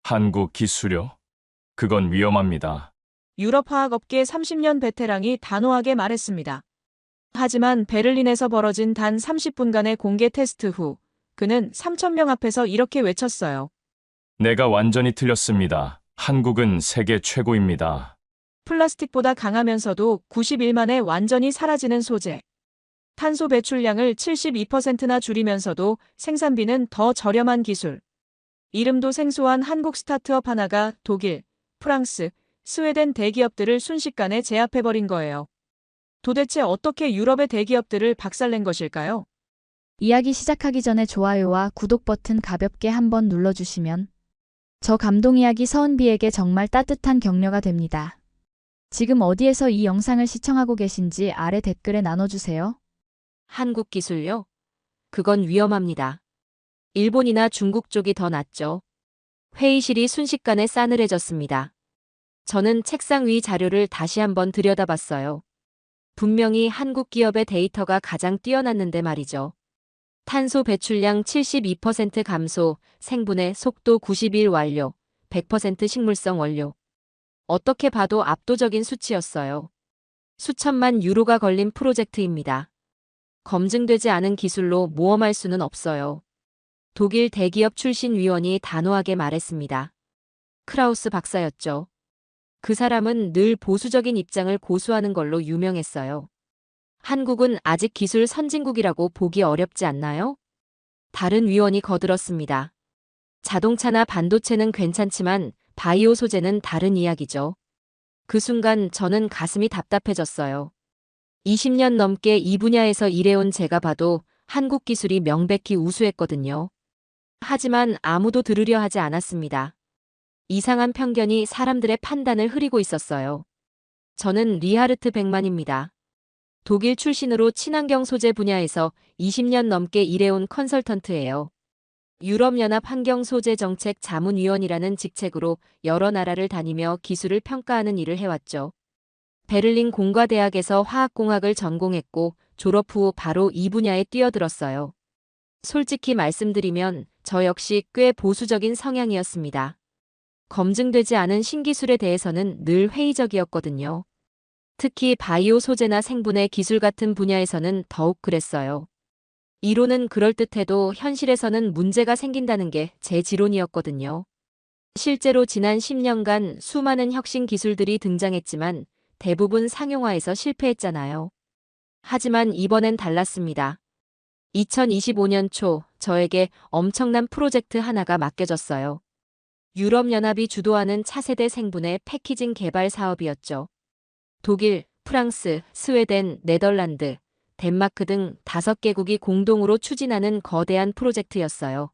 한국 기술요? 그건 위험합니다. 유럽 화학업계 30년 베테랑이 단호하게 말했습니다. 하지만 베를린에서 벌어진 단 30분간의 공개 테스트 후 그는 3,000명 앞에서 이렇게 외쳤어요. 내가 완전히 틀렸습니다. 한국은 세계 최고입니다. 플라스틱보다 강하면서도 90일 만에 완전히 사라지는 소재. 탄소 배출량을 72%나 줄이면서도 생산비는 더 저렴한 기술. 이름도 생소한 한국 스타트업 하나가 독일, 프랑스, 스웨덴 대기업들을 순식간에 제압해버린 거예요. 도대체 어떻게 유럽의 대기업들을 박살낸 것일까요? 이야기 시작하기 전에 좋아요와 구독 버튼 가볍게 한번 눌러주시면 저 감동 이야기 서은비에게 정말 따뜻한 격려가 됩니다. 지금 어디에서 이 영상을 시청하고 계신지 아래 댓글에 나눠주세요. 한국 기술요? 그건 위험합니다. 일본이나 중국 쪽이 더 낫죠. 회의실이 순식간에 싸늘해졌습니다. 저는 책상 위 자료를 다시 한번 들여다봤어요. 분명히 한국 기업의 데이터가 가장 뛰어났는데 말이죠. 탄소 배출량 72% 감소, 생분해 속도 90일 완료, 100% 식물성 원료. 어떻게 봐도 압도적인 수치였어요. 수천만 유로가 걸린 프로젝트입니다. 검증되지 않은 기술로 모험할 수는 없어요. 독일 대기업 출신 위원이 단호하게 말했습니다. 크라우스 박사였죠. 그 사람은 늘 보수적인 입장을 고수하는 걸로 유명했어요. 한국은 아직 기술 선진국이라고 보기 어렵지 않나요? 다른 위원이 거들었습니다. 자동차나 반도체는 괜찮지만 바이오 소재는 다른 이야기죠. 그 순간 저는 가슴이 답답해졌어요. 20년 넘게 이 분야에서 일해온 제가 봐도 한국 기술이 명백히 우수했거든요. 하지만 아무도 들으려 하지 않았습니다. 이상한 편견이 사람들의 판단을 흐리고 있었어요. 저는 리하르트 백만입니다. 독일 출신으로 친환경 소재 분야에서 20년 넘게 일해온 컨설턴트예요. 유럽연합 환경소재정책 자문위원이라는 직책으로 여러 나라를 다니며 기술을 평가하는 일을 해왔죠. 베를린 공과대학에서 화학공학을 전공했고 졸업 후 바로 이 분야에 뛰어들었어요. 솔직히 말씀드리면 저 역시 꽤 보수적인 성향이었습니다. 검증되지 않은 신기술에 대해서는 늘 회의적이었거든요. 특히 바이오 소재나 생분해 기술 같은 분야에서는 더욱 그랬어요. 이론은 그럴듯해도 현실에서는 문제가 생긴다는 게 제 지론이었거든요. 실제로 지난 10년간 수많은 혁신 기술들이 등장했지만 대부분 상용화에서 실패했잖아요. 하지만 이번엔 달랐습니다. 2025년 초 저에게 엄청난 프로젝트 하나가 맡겨졌어요. 유럽연합이 주도하는 차세대 생분해 패키징 개발 사업이었죠. 독일, 프랑스, 스웨덴, 네덜란드, 덴마크 등 5개국이 공동으로 추진하는 거대한 프로젝트였어요.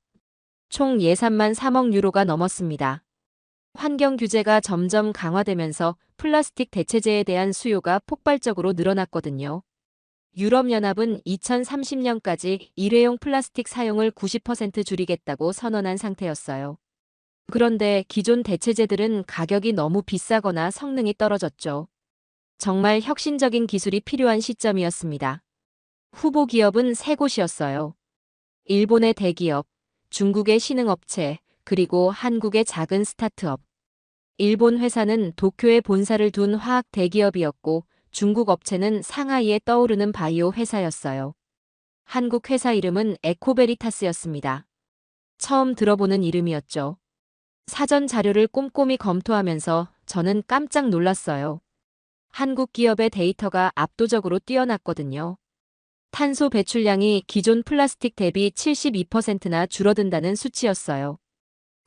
총 예산만 3억 유로가 넘었습니다. 환경 규제가 점점 강화되면서 플라스틱 대체재에 대한 수요가 폭발적으로 늘어났거든요. 유럽연합은 2030년까지 일회용 플라스틱 사용을 90% 줄이겠다고 선언한 상태였어요. 그런데 기존 대체재들은 가격이 너무 비싸거나 성능이 떨어졌죠. 정말 혁신적인 기술이 필요한 시점이었습니다. 후보 기업은 세 곳이었어요. 일본의 대기업, 중국의 신흥업체, 그리고 한국의 작은 스타트업. 일본 회사는 도쿄에 본사를 둔 화학 대기업이었고 중국 업체는 상하이에 떠오르는 바이오 회사였어요. 한국 회사 이름은 에코베리타스였습니다. 처음 들어보는 이름이었죠. 사전 자료를 꼼꼼히 검토하면서 저는 깜짝 놀랐어요. 한국 기업의 데이터가 압도적으로 뛰어났거든요. 탄소 배출량이 기존 플라스틱 대비 72%나 줄어든다는 수치였어요.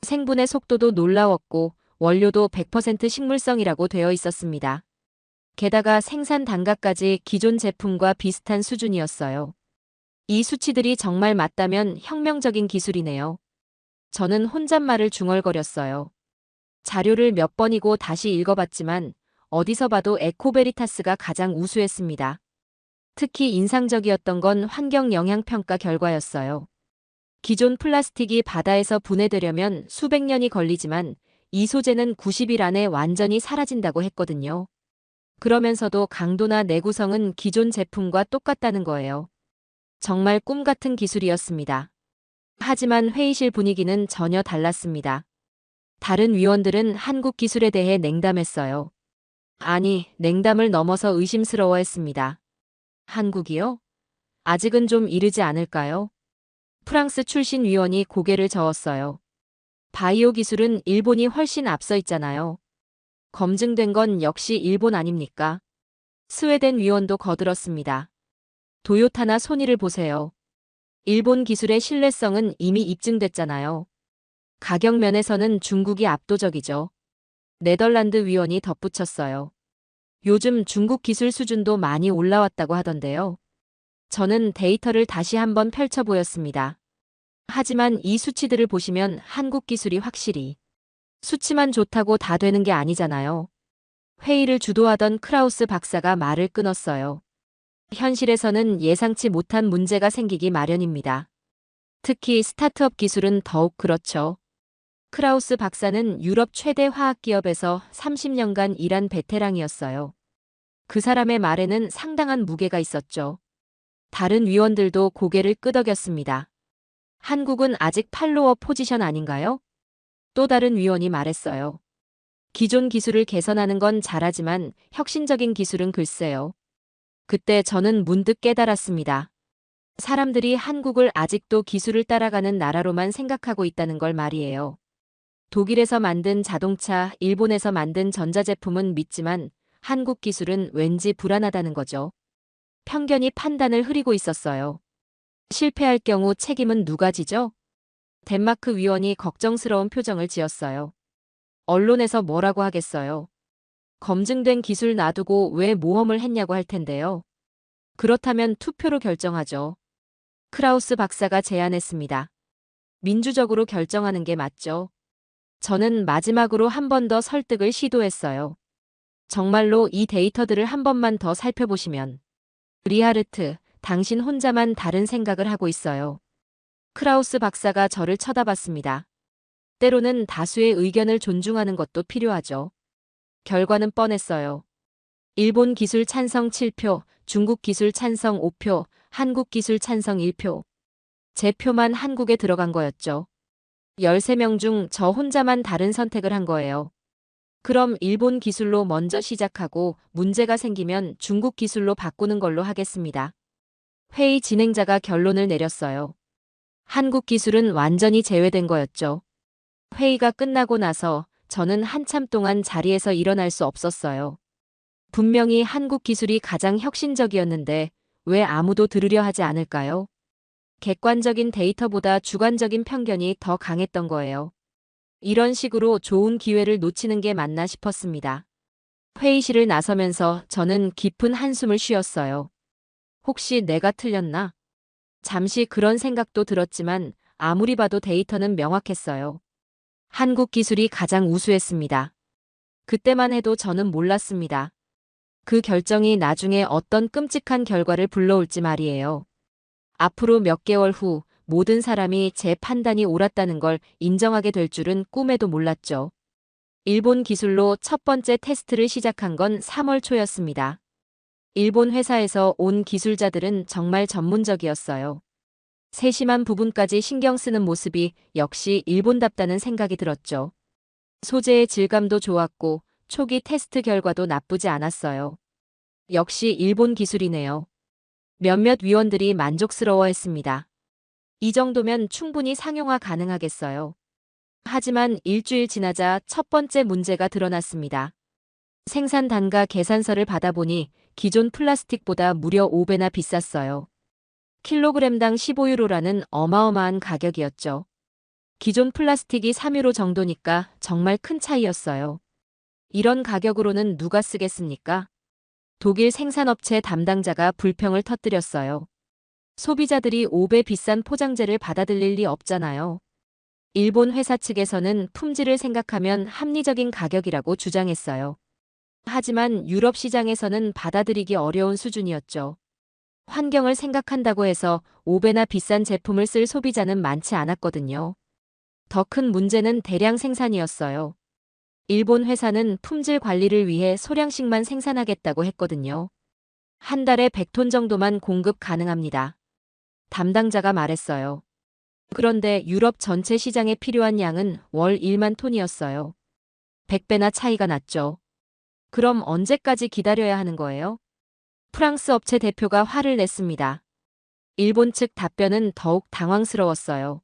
생분해 속도도 놀라웠고 원료도 100% 식물성이라고 되어 있었습니다. 게다가 생산 단가까지 기존 제품과 비슷한 수준이었어요. 이 수치들이 정말 맞다면 혁명적인 기술이네요. 저는 혼잣말을 중얼거렸어요. 자료를 몇 번이고 다시 읽어봤지만 어디서 봐도 에코베리타스가 가장 우수했습니다. 특히 인상적이었던 건 환경 영향 평가 결과였어요. 기존 플라스틱이 바다에서 분해되려면 수백 년이 걸리지만 이 소재는 90일 안에 완전히 사라진다고 했거든요. 그러면서도 강도나 내구성은 기존 제품과 똑같다는 거예요. 정말 꿈 같은 기술이었습니다. 하지만 회의실 분위기는 전혀 달랐습니다. 다른 위원들은 한국 기술에 대해 냉담했어요. 아니, 냉담을 넘어서 의심스러워했습니다. 한국이요? 아직은 좀 이르지 않을까요? 프랑스 출신 위원이 고개를 저었어요. 바이오 기술은 일본이 훨씬 앞서 있잖아요. 검증된 건 역시 일본 아닙니까? 스웨덴 위원도 거들었습니다. 도요타나 소니를 보세요. 일본 기술의 신뢰성은 이미 입증됐잖아요. 가격 면에서는 중국이 압도적이죠. 네덜란드 위원이 덧붙였어요. 요즘 중국 기술 수준도 많이 올라왔다고 하던데요. 저는 데이터를 다시 한번 펼쳐 보였습니다. 하지만 이 수치들을 보시면 한국 기술이 확실히 수치만 좋다고 다 되는 게 아니잖아요. 회의를 주도하던 크라우스 박사가 말을 끊었어요. 현실에서는 예상치 못한 문제가 생기기 마련입니다. 특히 스타트업 기술은 더욱 그렇죠. 크라우스 박사는 유럽 최대 화학기업에서 30년간 일한 베테랑이었어요. 그 사람의 말에는 상당한 무게가 있었죠. 다른 위원들도 고개를 끄덕였습니다. 한국은 아직 팔로워 포지션 아닌가요? 또 다른 위원이 말했어요. 기존 기술을 개선하는 건 잘하지만 혁신적인 기술은 글쎄요. 그때 저는 문득 깨달았습니다. 사람들이 한국을 아직도 기술을 따라가는 나라로만 생각하고 있다는 걸 말이에요. 독일에서 만든 자동차, 일본에서 만든 전자제품은 믿지만 한국 기술은 왠지 불안하다는 거죠. 편견이 판단을 흐리고 있었어요. 실패할 경우 책임은 누가 지죠? 덴마크 위원이 걱정스러운 표정을 지었어요. 언론에서 뭐라고 하겠어요? 검증된 기술 놔두고 왜 모험을 했냐고 할 텐데요. 그렇다면 투표로 결정하죠. 크라우스 박사가 제안했습니다. 민주적으로 결정하는 게 맞죠. 저는 마지막으로 한 번 더 설득을 시도했어요. 정말로 이 데이터들을 한 번만 더 살펴보시면. 리하르트, 당신 혼자만 다른 생각을 하고 있어요. 크라우스 박사가 저를 쳐다봤습니다. 때로는 다수의 의견을 존중하는 것도 필요하죠. 결과는 뻔했어요. 일본 기술 찬성 7표, 중국 기술 찬성 5표, 한국 기술 찬성 1표. 제 표만 한국에 들어간 거였죠. 13명 중 저 혼자만 다른 선택을 한 거예요. 그럼 일본 기술로 먼저 시작하고 문제가 생기면 중국 기술로 바꾸는 걸로 하겠습니다. 회의 진행자가 결론을 내렸어요. 한국 기술은 완전히 제외된 거였죠. 회의가 끝나고 나서 저는 한참 동안 자리에서 일어날 수 없었어요. 분명히 한국 기술이 가장 혁신적이었는데 왜 아무도 들으려 하지 않을까요? 객관적인 데이터보다 주관적인 편견이 더 강했던 거예요. 이런 식으로 좋은 기회를 놓치는 게 맞나 싶었습니다. 회의실을 나서면서 저는 깊은 한숨을 쉬었어요. 혹시 내가 틀렸나? 잠시 그런 생각도 들었지만 아무리 봐도 데이터는 명확했어요. 한국 기술이 가장 우수했습니다. 그때만 해도 저는 몰랐습니다. 그 결정이 나중에 어떤 끔찍한 결과를 불러올지 말이에요. 앞으로 몇 개월 후 모든 사람이 제 판단이 옳았다는 걸 인정하게 될 줄은 꿈에도 몰랐죠. 일본 기술로 첫 번째 테스트를 시작한 건 3월 초였습니다. 일본 회사에서 온 기술자들은 정말 전문적이었어요. 세심한 부분까지 신경 쓰는 모습이 역시 일본답다는 생각이 들었죠. 소재의 질감도 좋았고 초기 테스트 결과도 나쁘지 않았어요. 역시 일본 기술이네요. 몇몇 위원들이 만족스러워했습니다. 이 정도면 충분히 상용화 가능하겠어요. 하지만 일주일 지나자 첫 번째 문제가 드러났습니다. 생산 단가 계산서를 받아보니 기존 플라스틱보다 무려 5배나 비쌌어요. 킬로그램당 15유로라는 어마어마한 가격이었죠. 기존 플라스틱이 3유로 정도니까 정말 큰 차이였어요. 이런 가격으로는 누가 쓰겠습니까? 독일 생산업체 담당자가 불평을 터뜨렸어요. 소비자들이 5배 비싼 포장재를 받아들일 리 없잖아요. 일본 회사 측에서는 품질을 생각하면 합리적인 가격이라고 주장했어요. 하지만 유럽 시장에서는 받아들이기 어려운 수준이었죠. 환경을 생각한다고 해서 5배나 비싼 제품을 쓸 소비자는 많지 않았거든요. 더 큰 문제는 대량 생산이었어요. 일본 회사는 품질 관리를 위해 소량씩만 생산하겠다고 했거든요. 한 달에 100톤 정도만 공급 가능합니다. 담당자가 말했어요. 그런데 유럽 전체 시장에 필요한 양은 월 1만 톤이었어요. 100배나 차이가 났죠. 그럼 언제까지 기다려야 하는 거예요? 프랑스 업체 대표가 화를 냈습니다. 일본 측 답변은 더욱 당황스러웠어요.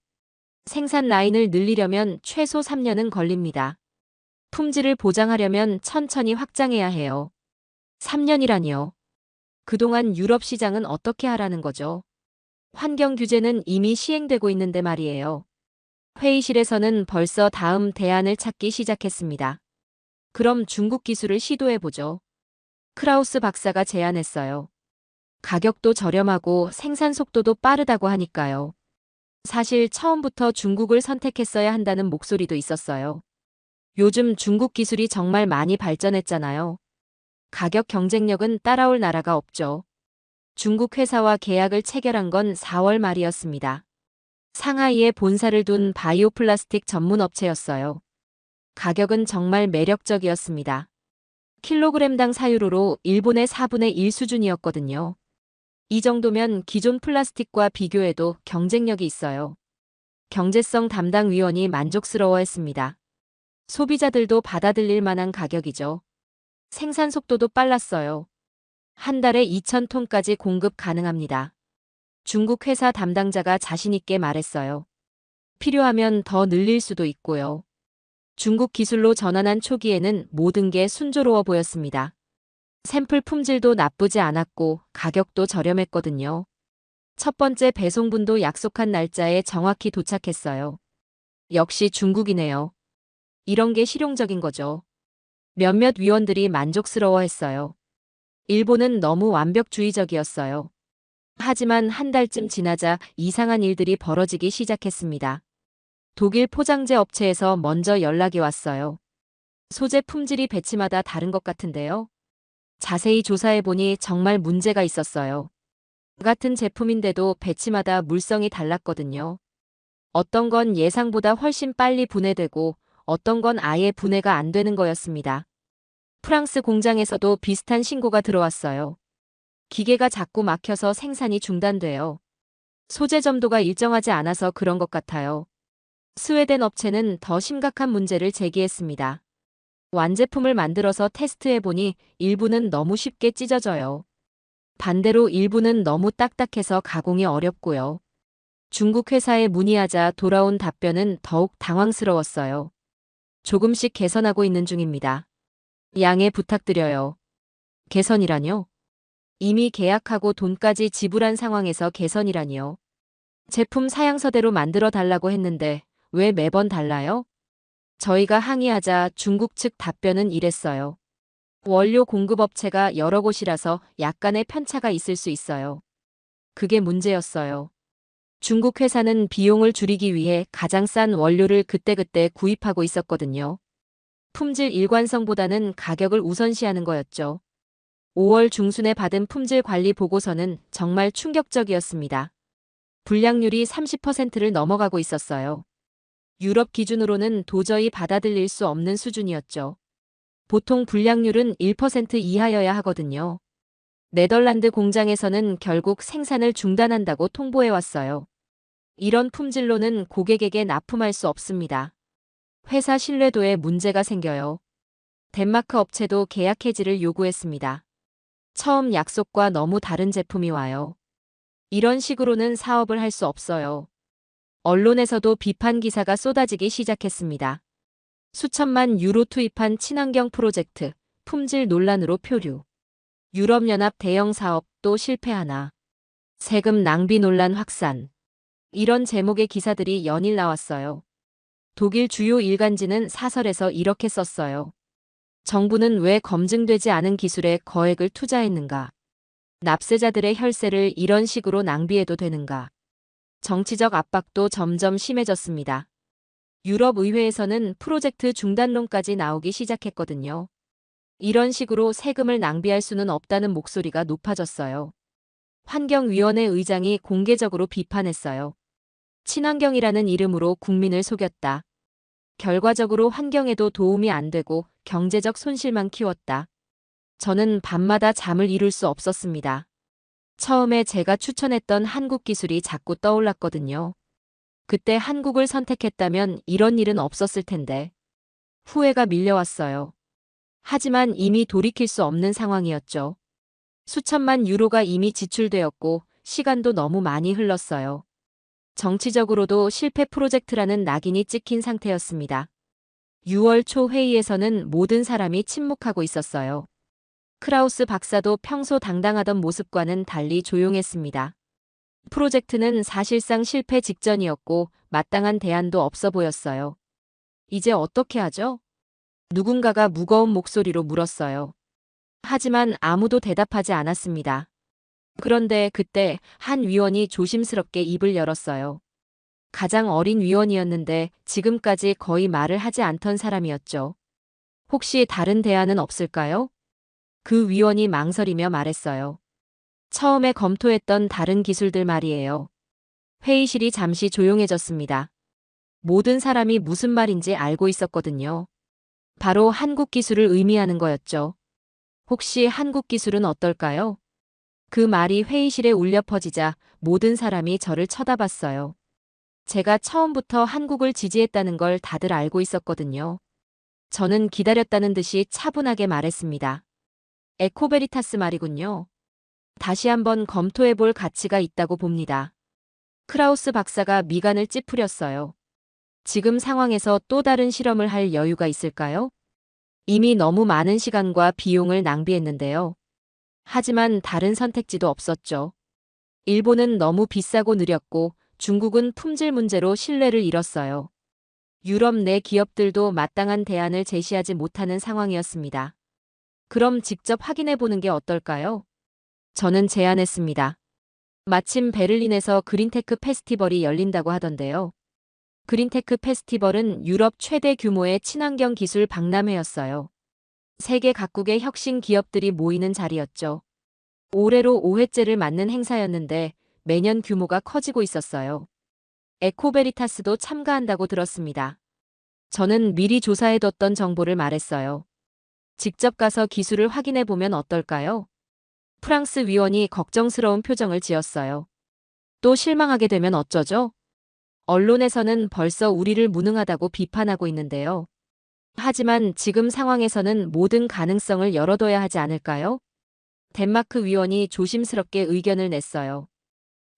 생산 라인을 늘리려면 최소 3년은 걸립니다. 품질을 보장하려면 천천히 확장해야 해요. 3년이라니요. 그동안 유럽 시장은 어떻게 하라는 거죠? 환경 규제는 이미 시행되고 있는데 말이에요. 회의실에서는 벌써 다음 대안을 찾기 시작했습니다. 그럼 중국 기술을 시도해보죠. 크라우스 박사가 제안했어요. 가격도 저렴하고 생산 속도도 빠르다고 하니까요. 사실 처음부터 중국을 선택했어야 한다는 목소리도 있었어요. 요즘 중국 기술이 정말 많이 발전했잖아요. 가격 경쟁력은 따라올 나라가 없죠. 중국 회사와 계약을 체결한 건 4월 말이었습니다. 상하이에 본사를 둔 바이오 플라스틱 전문 업체였어요. 가격은 정말 매력적이었습니다. 킬로그램당 사유로로 일본의 4분의 1 수준이었거든요. 이 정도면 기존 플라스틱과 비교해도 경쟁력이 있어요. 경제성 담당 위원이 만족스러워했습니다. 소비자들도 받아들일 만한 가격이죠. 생산 속도도 빨랐어요. 한 달에 2,000톤까지 공급 가능합니다. 중국 회사 담당자가 자신있게 말했어요. 필요하면 더 늘릴 수도 있고요. 중국 기술로 전환한 초기에는 모든 게 순조로워 보였습니다. 샘플 품질도 나쁘지 않았고 가격도 저렴했거든요. 첫 번째 배송분도 약속한 날짜에 정확히 도착했어요. 역시 중국이네요. 이런 게 실용적인 거죠. 몇몇 위원들이 만족스러워했어요. 일본은 너무 완벽주의적이었어요. 하지만 한 달쯤 지나자 이상한 일들이 벌어지기 시작했습니다. 독일 포장재 업체에서 먼저 연락이 왔어요. 소재 품질이 배치마다 다른 것 같은데요. 자세히 조사해보니 정말 문제가 있었어요. 같은 제품인데도 배치마다 물성이 달랐거든요. 어떤 건 예상보다 훨씬 빨리 분해되고 어떤 건 아예 분해가 안 되는 거였습니다. 프랑스 공장에서도 비슷한 신고가 들어왔어요. 기계가 자꾸 막혀서 생산이 중단돼요. 소재 점도가 일정하지 않아서 그런 것 같아요. 스웨덴 업체는 더 심각한 문제를 제기했습니다. 완제품을 만들어서 테스트해보니 일부는 너무 쉽게 찢어져요. 반대로 일부는 너무 딱딱해서 가공이 어렵고요. 중국 회사에 문의하자 돌아온 답변은 더욱 당황스러웠어요. 조금씩 개선하고 있는 중입니다. 양해 부탁드려요. 개선이라뇨? 이미 계약하고 돈까지 지불한 상황에서 개선이라니요. 제품 사양서대로 만들어 달라고 했는데 왜 매번 달라요? 저희가 항의하자 중국 측 답변은 이랬어요. 원료 공급업체가 여러 곳이라서 약간의 편차가 있을 수 있어요. 그게 문제였어요. 중국 회사는 비용을 줄이기 위해 가장 싼 원료를 그때그때 구입하고 있었거든요. 품질 일관성보다는 가격을 우선시하는 거였죠. 5월 중순에 받은 품질 관리 보고서는 정말 충격적이었습니다. 불량률이 30%를 넘어가고 있었어요. 유럽 기준으로는 도저히 받아들일 수 없는 수준이었죠. 보통 불량률은 1% 이하여야 하거든요. 네덜란드 공장에서는 결국 생산을 중단한다고 통보해왔어요. 이런 품질로는 고객에게 납품할 수 없습니다. 회사 신뢰도에 문제가 생겨요. 덴마크 업체도 계약 해지를 요구했습니다. 처음 약속과 너무 다른 제품이 와요. 이런 식으로는 사업을 할 수 없어요. 언론에서도 비판 기사가 쏟아지기 시작했습니다. 수천만 유로 투입한 친환경 프로젝트, 품질 논란으로 표류. 유럽연합 대형 사업 또 실패하나. 세금 낭비 논란 확산. 이런 제목의 기사들이 연일 나왔어요. 독일 주요 일간지는 사설에서 이렇게 썼어요. 정부는 왜 검증되지 않은 기술에 거액을 투자했는가? 납세자들의 혈세를 이런 식으로 낭비해도 되는가? 정치적 압박도 점점 심해졌습니다. 유럽 의회에서는 프로젝트 중단론까지 나오기 시작했거든요. 이런 식으로 세금을 낭비할 수는 없다는 목소리가 높아졌어요. 환경위원회 의장이 공개적으로 비판했어요. 친환경이라는 이름으로 국민을 속였다. 결과적으로 환경에도 도움이 안 되고 경제적 손실만 키웠다. 저는 밤마다 잠을 이룰 수 없었습니다. 처음에 제가 추천했던 한국 기술이 자꾸 떠올랐거든요. 그때 한국을 선택했다면 이런 일은 없었을 텐데. 후회가 밀려왔어요. 하지만 이미 돌이킬 수 없는 상황이었죠. 수천만 유로가 이미 지출되었고 시간도 너무 많이 흘렀어요. 정치적으로도 실패 프로젝트라는 낙인이 찍힌 상태였습니다. 6월 초 회의에서는 모든 사람이 침묵하고 있었어요. 크라우스 박사도 평소 당당하던 모습과는 달리 조용했습니다. 프로젝트는 사실상 실패 직전이었고 마땅한 대안도 없어 보였어요. 이제 어떻게 하죠? 누군가가 무거운 목소리로 물었어요. 하지만 아무도 대답하지 않았습니다. 그런데 그때 한 위원이 조심스럽게 입을 열었어요. 가장 어린 위원이었는데 지금까지 거의 말을 하지 않던 사람이었죠. 혹시 다른 대안은 없을까요? 그 위원이 망설이며 말했어요. 처음에 검토했던 다른 기술들 말이에요. 회의실이 잠시 조용해졌습니다. 모든 사람이 무슨 말인지 알고 있었거든요. 바로 한국 기술을 의미하는 거였죠. 혹시 한국 기술은 어떨까요? 그 말이 회의실에 울려 퍼지자 모든 사람이 저를 쳐다봤어요. 제가 처음부터 한국을 지지했다는 걸 다들 알고 있었거든요. 저는 기다렸다는 듯이 차분하게 말했습니다. 에코베리타스 말이군요. 다시 한번 검토해 볼 가치가 있다고 봅니다. 크라우스 박사가 미간을 찌푸렸어요. 지금 상황에서 또 다른 실험을 할 여유가 있을까요? 이미 너무 많은 시간과 비용을 낭비했는데요. 하지만 다른 선택지도 없었죠. 일본은 너무 비싸고 느렸고 중국은 품질 문제로 신뢰를 잃었어요. 유럽 내 기업들도 마땅한 대안을 제시하지 못하는 상황이었습니다. 그럼 직접 확인해 보는 게 어떨까요? 저는 제안했습니다. 마침 베를린에서 그린테크 페스티벌이 열린다고 하던데요. 그린테크 페스티벌은 유럽 최대 규모의 친환경 기술 박람회였어요. 세계 각국의 혁신 기업들이 모이는 자리였죠. 올해로 5회째를 맞는 행사였는데 매년 규모가 커지고 있었어요. 에코베리타스도 참가한다고 들었습니다. 저는 미리 조사해뒀던 정보를 말했어요. 직접 가서 기술을 확인해 보면 어떨까요? 프랑스 위원이 걱정스러운 표정을 지었어요. 또 실망하게 되면 어쩌죠? 언론에서는 벌써 우리를 무능하다고 비판하고 있는데요. 하지만 지금 상황에서는 모든 가능성을 열어둬야 하지 않을까요? 덴마크 위원이 조심스럽게 의견을 냈어요.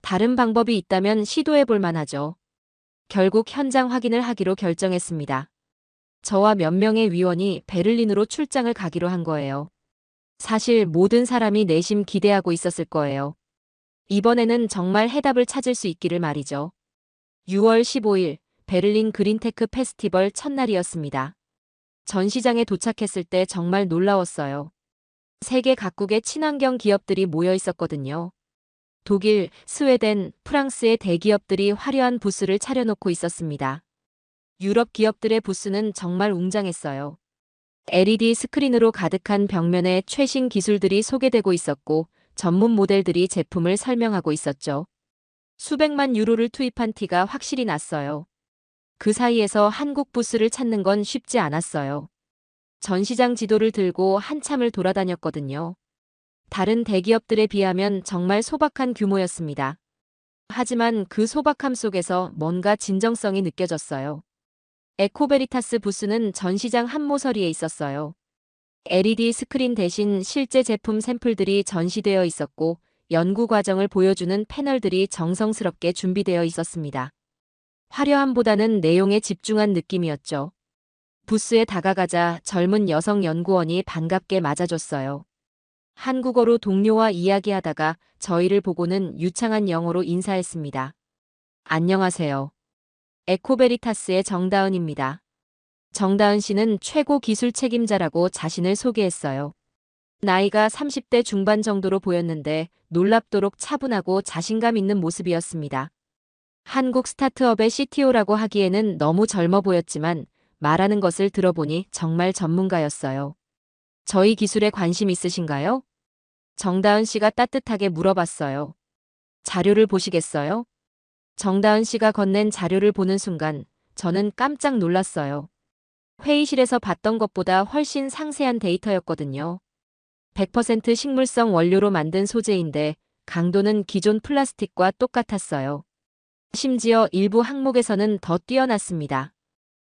다른 방법이 있다면 시도해 볼 만하죠. 결국 현장 확인을 하기로 결정했습니다. 저와 몇 명의 위원이 베를린으로 출장을 가기로 한 거예요. 사실 모든 사람이 내심 기대하고 있었을 거예요. 이번에는 정말 해답을 찾을 수 있기를 말이죠. 6월 15일 베를린 그린테크 페스티벌 첫날이었습니다. 전시장에 도착했을 때 정말 놀라웠어요. 세계 각국의 친환경 기업들이 모여 있었거든요. 독일, 스웨덴, 프랑스의 대기업들이 화려한 부스를 차려놓고 있었습니다. 유럽 기업들의 부스는 정말 웅장했어요. LED 스크린으로 가득한 벽면에 최신 기술들이 소개되고 있었고 전문 모델들이 제품을 설명하고 있었죠. 수백만 유로를 투입한 티가 확실히 났어요. 그 사이에서 한국 부스를 찾는 건 쉽지 않았어요. 전시장 지도를 들고 한참을 돌아다녔거든요. 다른 대기업들에 비하면 정말 소박한 규모였습니다. 하지만 그 소박함 속에서 뭔가 진정성이 느껴졌어요. 에코베리타스 부스는 전시장 한모서리에 있었어요. LED 스크린 대신 실제 제품 샘플들이 전시되어 있었고 연구 과정을 보여주는 패널들이 정성스럽게 준비되어 있었습니다. 화려함보다는 내용에 집중한 느낌이었죠. 부스에 다가가자 젊은 여성 연구원이 반갑게 맞아줬어요. 한국어로 동료와 이야기하다가 저희를 보고는 유창한 영어로 인사했습니다. 안녕하세요. 에코베리타스의 정다은입니다. 정다은 씨는 최고 기술 책임자라고 자신을 소개했어요. 나이가 30대 중반 정도로 보였는데 놀랍도록 차분하고 자신감 있는 모습이었습니다. 한국 스타트업의 CTO라고 하기에는 너무 젊어 보였지만 말하는 것을 들어보니 정말 전문가였어요. 저희 기술에 관심 있으신가요? 정다은 씨가 따뜻하게 물어봤어요. 자료를 보시겠어요? 정다은 씨가 건넨 자료를 보는 순간 저는 깜짝 놀랐어요. 회의실에서 봤던 것보다 훨씬 상세한 데이터였거든요. 100% 식물성 원료로 만든 소재인데 강도는 기존 플라스틱과 똑같았어요. 심지어 일부 항목에서는 더 뛰어났습니다.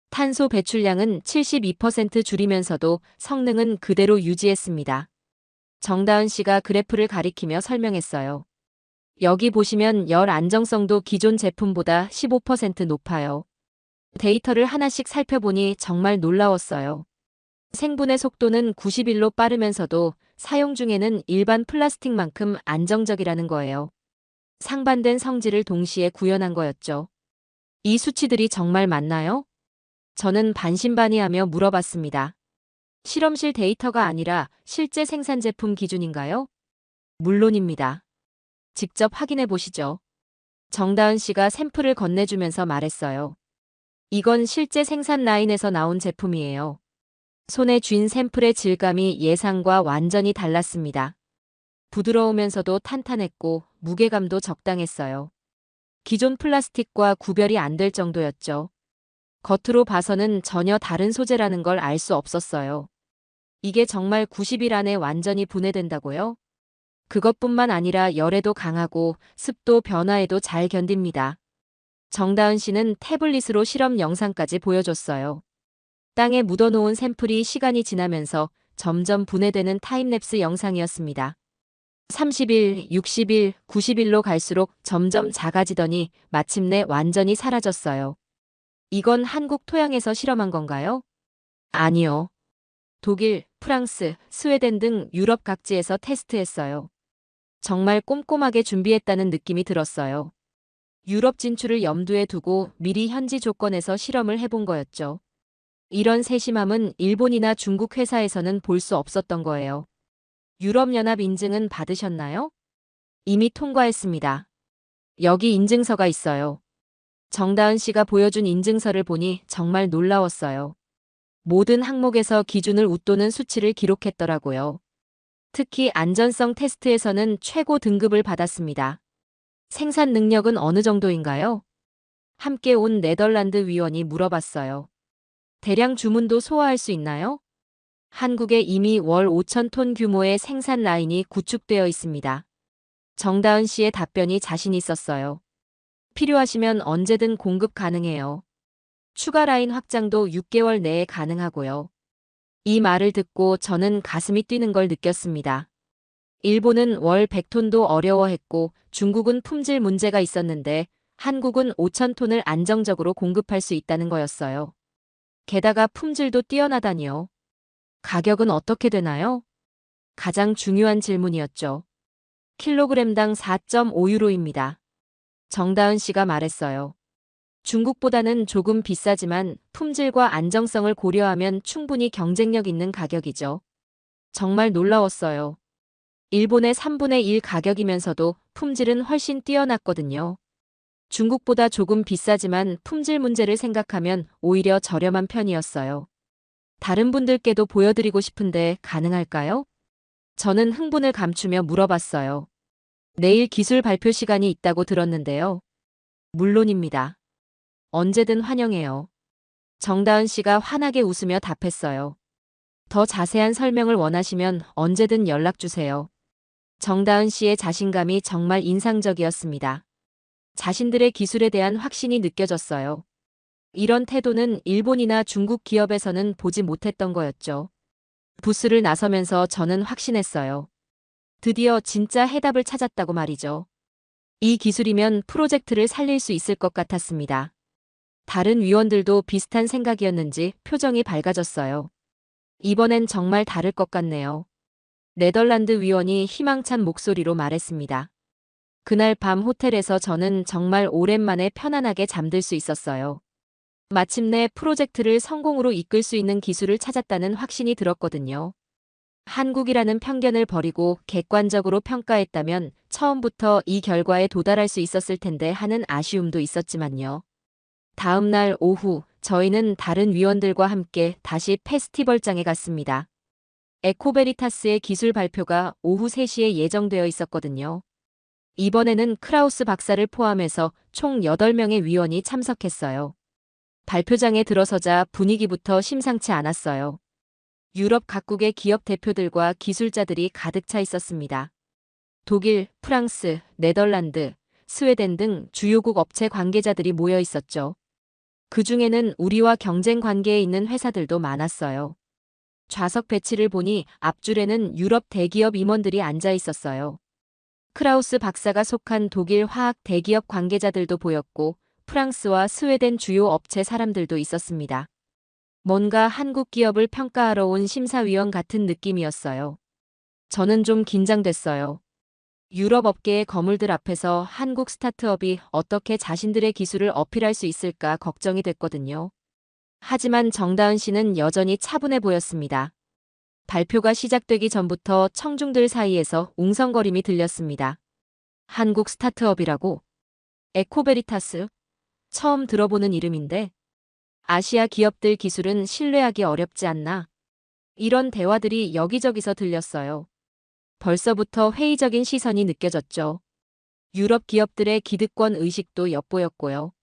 탄소 배출량은 72% 줄이면서도 성능은 그대로 유지했습니다. 정다은 씨가 그래프를 가리키며 설명했어요. 여기 보시면 열 안정성도 기존 제품보다 15% 높아요. 데이터를 하나씩 살펴보니 정말 놀라웠어요. 생분해 속도는 90일로 빠르면서도 사용 중에는 일반 플라스틱만큼 안정적이라는 거예요. 상반된 성질을 동시에 구현한 거였죠. 이 수치들이 정말 맞나요? 저는 반신반의하며 물어봤습니다. 실험실 데이터가 아니라 실제 생산 제품 기준인가요? 물론입니다. 직접 확인해 보시죠. 정다은 씨가 샘플을 건네주면서 말했어요. 이건 실제 생산 라인에서 나온 제품이에요. 손에 쥔 샘플의 질감이 예상과 완전히 달랐습니다. 부드러우면서도 탄탄했고 무게감도 적당했어요. 기존 플라스틱과 구별이 안 될 정도였죠. 겉으로 봐서는 전혀 다른 소재라는 걸 알 수 없었어요. 이게 정말 90일 안에 완전히 분해된다고요? 그것뿐만 아니라 열에도 강하고 습도 변화에도 잘 견딥니다. 정다은 씨는 태블릿으로 실험 영상까지 보여줬어요. 땅에 묻어놓은 샘플이 시간이 지나면서 점점 분해되는 타임랩스 영상이었습니다. 30일, 60일, 90일로 갈수록 점점 작아지더니 마침내 완전히 사라졌어요. 이건 한국 토양에서 실험한 건가요? 아니요. 독일, 프랑스, 스웨덴 등 유럽 각지에서 테스트했어요. 정말 꼼꼼하게 준비했다는 느낌이 들었어요. 유럽 진출을 염두에 두고 미리 현지 조건에서 실험을 해본 거였죠. 이런 세심함은 일본이나 중국 회사에서는 볼 수 없었던 거예요. 유럽연합 인증은 받으셨나요? 이미 통과했습니다. 여기 인증서가 있어요. 정다은 씨가 보여준 인증서를 보니 정말 놀라웠어요. 모든 항목에서 기준을 웃도는 수치를 기록했더라고요. 특히 안전성 테스트에서는 최고 등급을 받았습니다. 생산 능력은 어느 정도인가요? 함께 온 네덜란드 위원이 물어봤어요. 대량 주문도 소화할 수 있나요? 한국에 이미 월 5,000톤 규모의 생산 라인이 구축되어 있습니다. 정다은 씨의 답변이 자신 있었어요. 필요하시면 언제든 공급 가능해요. 추가 라인 확장도 6개월 내에 가능하고요. 이 말을 듣고 저는 가슴이 뛰는 걸 느꼈습니다. 일본은 월 100톤도 어려워했고 중국은 품질 문제가 있었는데 한국은 5,000톤을 안정적으로 공급할 수 있다는 거였어요. 게다가 품질도 뛰어나다니요. 가격은 어떻게 되나요? 가장 중요한 질문이었죠. 킬로그램당 4.5유로입니다. 정다은 씨가 말했어요. 중국보다는 조금 비싸지만 품질과 안정성을 고려하면 충분히 경쟁력 있는 가격이죠. 정말 놀라웠어요. 일본의 3분의 1 가격이면서도 품질은 훨씬 뛰어났거든요. 중국보다 조금 비싸지만 품질 문제를 생각하면 오히려 저렴한 편이었어요. 다른 분들께도 보여드리고 싶은데 가능할까요? 저는 흥분을 감추며 물어봤어요. 내일 기술 발표 시간이 있다고 들었는데요. 물론입니다. 언제든 환영해요. 정다은 씨가 환하게 웃으며 답했어요. 더 자세한 설명을 원하시면 언제든 연락 주세요. 정다은 씨의 자신감이 정말 인상적이었습니다. 자신들의 기술에 대한 확신이 느껴졌어요. 이런 태도는 일본이나 중국 기업에서는 보지 못했던 거였죠. 부스를 나서면서 저는 확신했어요. 드디어 진짜 해답을 찾았다고 말이죠. 이 기술이면 프로젝트를 살릴 수 있을 것 같았습니다. 다른 위원들도 비슷한 생각이었는지 표정이 밝아졌어요. 이번엔 정말 다를 것 같네요. 네덜란드 위원이 희망찬 목소리로 말했습니다. 그날 밤 호텔에서 저는 정말 오랜만에 편안하게 잠들 수 있었어요. 마침내 프로젝트를 성공으로 이끌 수 있는 기술을 찾았다는 확신이 들었거든요. 한국이라는 편견을 버리고 객관적으로 평가했다면 처음부터 이 결과에 도달할 수 있었을 텐데 하는 아쉬움도 있었지만요. 다음 날 오후 저희는 다른 위원들과 함께 다시 페스티벌장에 갔습니다. 에코베리타스의 기술 발표가 오후 3시에 예정되어 있었거든요. 이번에는 크라우스 박사를 포함해서 총 8명의 위원이 참석했어요. 발표장에 들어서자 분위기부터 심상치 않았어요. 유럽 각국의 기업 대표들과 기술자들이 가득 차 있었습니다. 독일, 프랑스, 네덜란드, 스웨덴 등 주요국 업체 관계자들이 모여 있었죠. 그 중에는 우리와 경쟁 관계에 있는 회사들도 많았어요. 좌석 배치를 보니 앞줄에는 유럽 대기업 임원들이 앉아 있었어요. 크라우스 박사가 속한 독일 화학 대기업 관계자들도 보였고 프랑스와 스웨덴 주요 업체 사람들도 있었습니다. 뭔가 한국 기업을 평가하러 온 심사위원 같은 느낌이었어요. 저는 좀 긴장됐어요. 유럽 업계의 거물들 앞에서 한국 스타트업이 어떻게 자신들의 기술을 어필할 수 있을까 걱정이 됐거든요. 하지만 정다은 씨는 여전히 차분해 보였습니다. 발표가 시작되기 전부터 청중들 사이에서 웅성거림이 들렸습니다. 한국 스타트업이라고? 에코베리타스? 처음 들어보는 이름인데? 아시아 기업들 기술은 신뢰하기 어렵지 않나? 이런 대화들이 여기저기서 들렸어요. 벌써부터 회의적인 시선이 느껴졌죠. 유럽 기업들의 기득권 의식도 엿보였고요.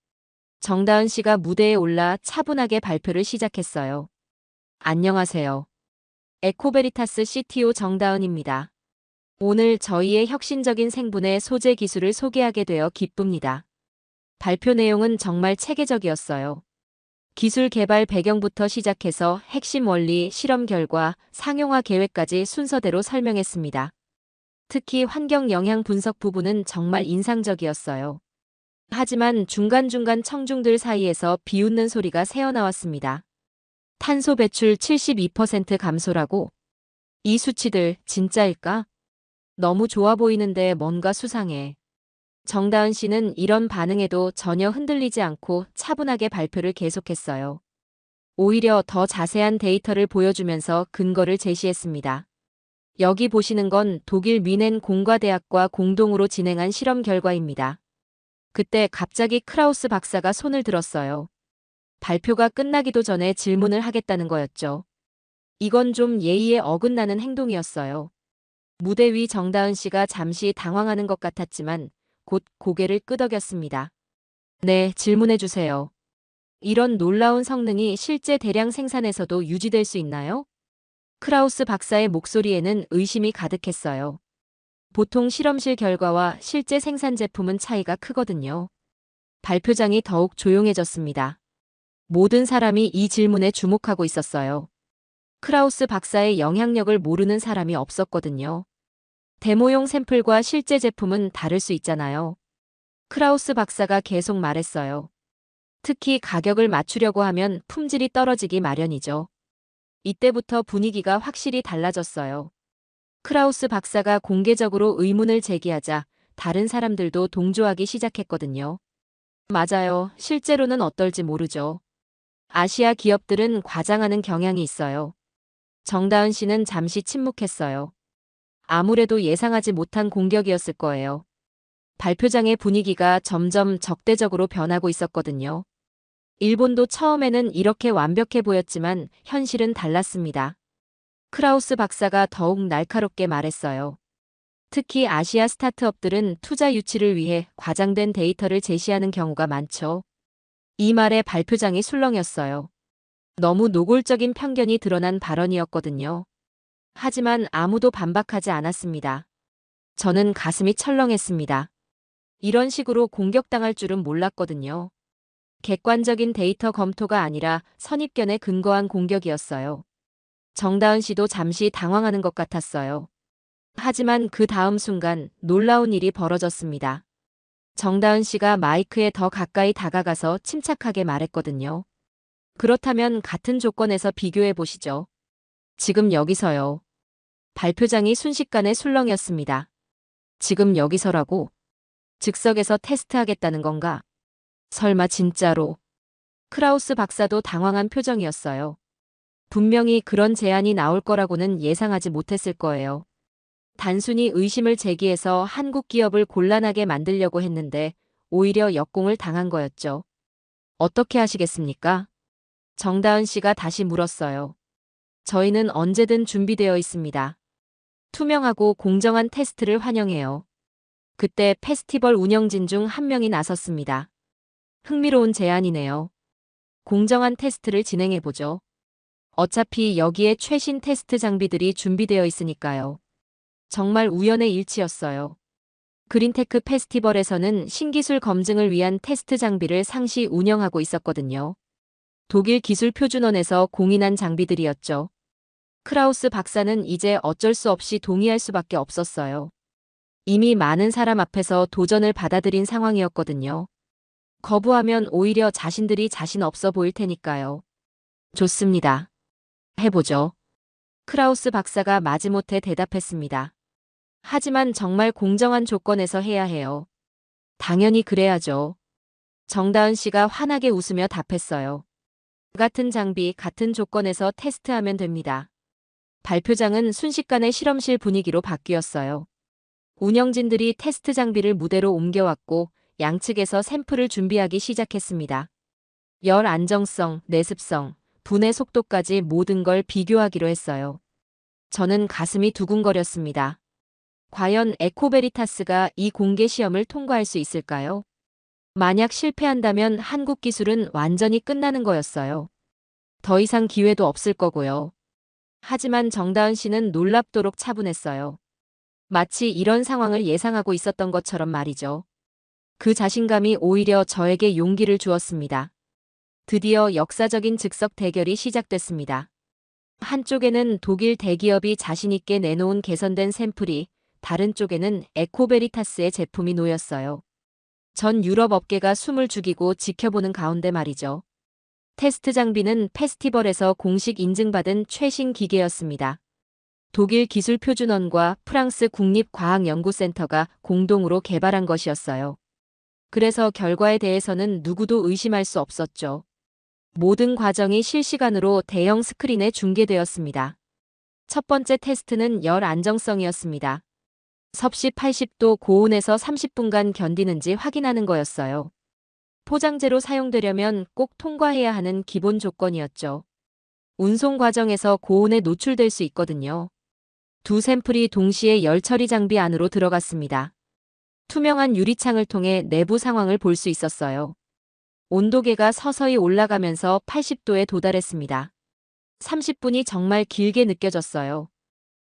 정다은 씨가 무대에 올라 차분하게 발표를 시작했어요. 안녕하세요. 에코베리타스 CTO 정다은입니다. 오늘 저희의 혁신적인 생분해 소재 기술을 소개하게 되어 기쁩니다. 발표 내용은 정말 체계적이었어요. 기술 개발 배경부터 시작해서 핵심 원리, 실험 결과, 상용화 계획까지 순서대로 설명했습니다. 특히 환경 영향 분석 부분은 정말 인상적이었어요. 하지만 중간중간 청중들 사이에서 비웃는 소리가 새어나왔습니다. 탄소 배출 72% 감소라고? 이 수치들 진짜일까? 너무 좋아 보이는데 뭔가 수상해. 정다은 씨는 이런 반응에도 전혀 흔들리지 않고 차분하게 발표를 계속했어요. 오히려 더 자세한 데이터를 보여주면서 근거를 제시했습니다. 여기 보시는 건 독일 뮌헨 공과대학과 공동으로 진행한 실험 결과입니다. 그때 갑자기 크라우스 박사가 손을 들었어요. 발표가 끝나기도 전에 질문을 하겠다는 거였죠. 이건 좀 예의에 어긋나는 행동이었어요. 무대 위 정다은 씨가 잠시 당황하는 것 같았지만 곧 고개를 끄덕였습니다. 네, 질문해 주세요. 이런 놀라운 성능이 실제 대량 생산에서도 유지될 수 있나요? 크라우스 박사의 목소리에는 의심이 가득했어요. 보통 실험실 결과와 실제 생산 제품은 차이가 크거든요. 발표장이 더욱 조용해졌습니다. 모든 사람이 이 질문에 주목하고 있었어요. 크라우스 박사의 영향력을 모르는 사람이 없었거든요. 데모용 샘플과 실제 제품은 다를 수 있잖아요. 크라우스 박사가 계속 말했어요. 특히 가격을 맞추려고 하면 품질이 떨어지기 마련이죠. 이때부터 분위기가 확실히 달라졌어요. 크라우스 박사가 공개적으로 의문을 제기하자 다른 사람들도 동조하기 시작했거든요. 맞아요. 실제로는 어떨지 모르죠. 아시아 기업들은 과장하는 경향이 있어요. 정다은 씨는 잠시 침묵했어요. 아무래도 예상하지 못한 공격이었을 거예요. 발표장의 분위기가 점점 적대적으로 변하고 있었거든요. 일본도 처음에는 이렇게 완벽해 보였지만 현실은 달랐습니다. 크라우스 박사가 더욱 날카롭게 말했어요. 특히 아시아 스타트업들은 투자 유치를 위해 과장된 데이터를 제시하는 경우가 많죠. 이 말에 발표장이 술렁였어요. 너무 노골적인 편견이 드러난 발언이었거든요. 하지만 아무도 반박하지 않았습니다. 저는 가슴이 철렁했습니다. 이런 식으로 공격당할 줄은 몰랐거든요. 객관적인 데이터 검토가 아니라 선입견에 근거한 공격이었어요. 정다은 씨도 잠시 당황하는 것 같았어요. 하지만 그 다음 순간 놀라운 일이 벌어졌습니다. 정다은 씨가 마이크에 더 가까이 다가가서 침착하게 말했거든요. 그렇다면 같은 조건에서 비교해 보시죠. 지금 여기서요. 발표장이 순식간에 술렁였습니다. 지금 여기서라고? 즉석에서 테스트하겠다는 건가? 설마 진짜로? 크라우스 박사도 당황한 표정이었어요. 분명히 그런 제안이 나올 거라고는 예상하지 못했을 거예요. 단순히 의심을 제기해서 한국 기업을 곤란하게 만들려고 했는데 오히려 역공을 당한 거였죠. 어떻게 하시겠습니까? 정다은 씨가 다시 물었어요. 저희는 언제든 준비되어 있습니다. 투명하고 공정한 테스트를 환영해요. 그때 페스티벌 운영진 중 한 명이 나섰습니다. 흥미로운 제안이네요. 공정한 테스트를 진행해보죠. 어차피 여기에 최신 테스트 장비들이 준비되어 있으니까요. 정말 우연의 일치였어요. 그린테크 페스티벌에서는 신기술 검증을 위한 테스트 장비를 상시 운영하고 있었거든요. 독일 기술표준원에서 공인한 장비들이었죠. 크라우스 박사는 이제 어쩔 수 없이 동의할 수밖에 없었어요. 이미 많은 사람 앞에서 도전을 받아들인 상황이었거든요. 거부하면 오히려 자신들이 자신 없어 보일 테니까요. 좋습니다. 해보죠. 크라우스 박사가 마지못해 대답했습니다. 하지만 정말 공정한 조건에서 해야 해요. 당연히 그래야죠. 정다은 씨가 환하게 웃으며 답했어요. 같은 장비, 같은 조건에서 테스트하면 됩니다. 발표장은 순식간에 실험실 분위기로 바뀌었어요. 운영진들이 테스트 장비를 무대로 옮겨왔고 양측에서 샘플을 준비하기 시작했습니다. 열 안정성, 내습성, 분해 속도까지 모든 걸 비교하기로 했어요. 저는 가슴이 두근거렸습니다. 과연 에코베리타스가 이 공개 시험을 통과할 수 있을까요? 만약 실패한다면 한국 기술은 완전히 끝나는 거였어요. 더 이상 기회도 없을 거고요. 하지만 정다은 씨는 놀랍도록 차분했어요. 마치 이런 상황을 예상하고 있었던 것처럼 말이죠. 그 자신감이 오히려 저에게 용기를 주었습니다. 드디어 역사적인 즉석 대결이 시작됐습니다. 한쪽에는 독일 대기업이 자신있게 내놓은 개선된 샘플이, 다른 쪽에는 에코베리타스의 제품이 놓였어요. 전 유럽 업계가 숨을 죽이고 지켜보는 가운데 말이죠. 테스트 장비는 페스티벌에서 공식 인증받은 최신 기계였습니다. 독일 기술표준원과 프랑스 국립과학연구센터가 공동으로 개발한 것이었어요. 그래서 결과에 대해서는 누구도 의심할 수 없었죠. 모든 과정이 실시간으로 대형 스크린에 중계되었습니다. 첫 번째 테스트는 열 안정성이었습니다. 섭씨 80도 고온에서 30분간 견디는지 확인하는 거였어요. 포장재로 사용되려면 꼭 통과해야 하는 기본 조건이었죠. 운송 과정에서 고온에 노출될 수 있거든요. 두 샘플이 동시에 열 처리 장비 안으로 들어갔습니다. 투명한 유리창을 통해 내부 상황을 볼 수 있었어요. 온도계가 서서히 올라가면서 80도에 도달했습니다. 30분이 정말 길게 느껴졌어요.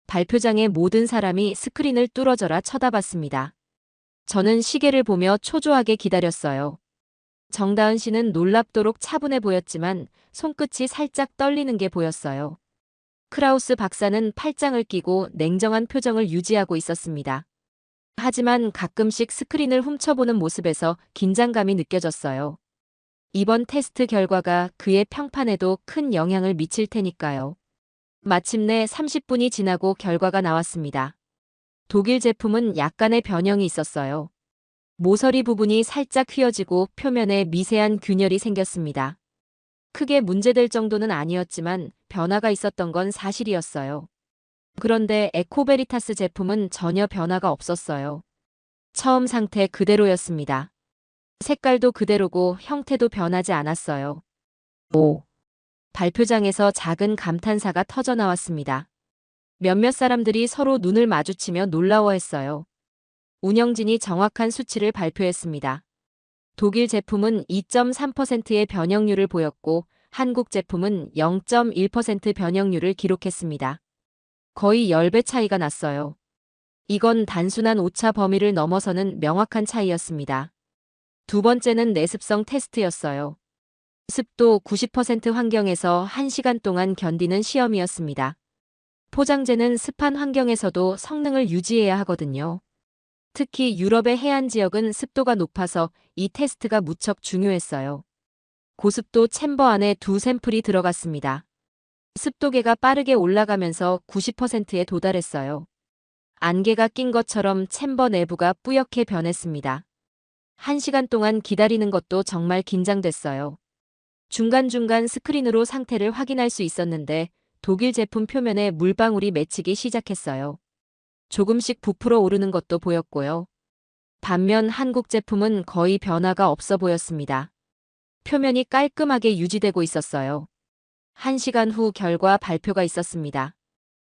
발표장의 모든 사람이 스크린을 뚫어져라 쳐다봤습니다. 저는 시계를 보며 초조하게 기다렸어요. 정다은 씨는 놀랍도록 차분해 보였지만 손끝이 살짝 떨리는 게 보였어요. 크라우스 박사는 팔짱을 끼고 냉정한 표정을 유지하고 있었습니다. 하지만 가끔씩 스크린을 훔쳐보는 모습에서 긴장감이 느껴졌어요. 이번 테스트 결과가 그의 평판에도 큰 영향을 미칠 테니까요. 마침내 30분이 지나고 결과가 나왔습니다. 독일 제품은 약간의 변형이 있었어요. 모서리 부분이 살짝 휘어지고 표면에 미세한 균열이 생겼습니다. 크게 문제될 정도는 아니었지만 변화가 있었던 건 사실이었어요. 그런데 에코베리타스 제품은 전혀 변화가 없었어요. 처음 상태 그대로였습니다. 색깔도 그대로고 형태도 변하지 않았어요. 오. 발표장에서 작은 감탄사가 터져나왔습니다. 몇몇 사람들이 서로 눈을 마주치며 놀라워했어요. 운영진이 정확한 수치를 발표했습니다. 독일 제품은 2.3%의 변형률을 보였고 한국 제품은 0.1% 변형률을 기록했습니다. 거의 10배 차이가 났어요. 이건 단순한 오차 범위를 넘어서는 명확한 차이였습니다. 두 번째는 내습성 테스트였어요. 습도 90% 환경에서 1시간 동안 견디는 시험이었습니다. 포장재는 습한 환경에서도 성능을 유지해야 하거든요. 특히 유럽의 해안 지역은 습도가 높아서 이 테스트가 무척 중요했어요. 고습도 챔버 안에 두 샘플이 들어갔습니다. 습도계가 빠르게 올라가면서 90%에 도달했어요. 안개가 낀 것처럼 챔버 내부가 뿌옇게 변했습니다. 1시간 동안 기다리는 것도 정말 긴장됐어요. 중간중간 스크린으로 상태를 확인할 수 있었는데 독일 제품 표면에 물방울이 맺히기 시작했어요. 조금씩 부풀어 오르는 것도 보였고요. 반면 한국 제품은 거의 변화가 없어 보였습니다. 표면이 깔끔하게 유지되고 있었어요. 1시간 후 결과 발표가 있었습니다.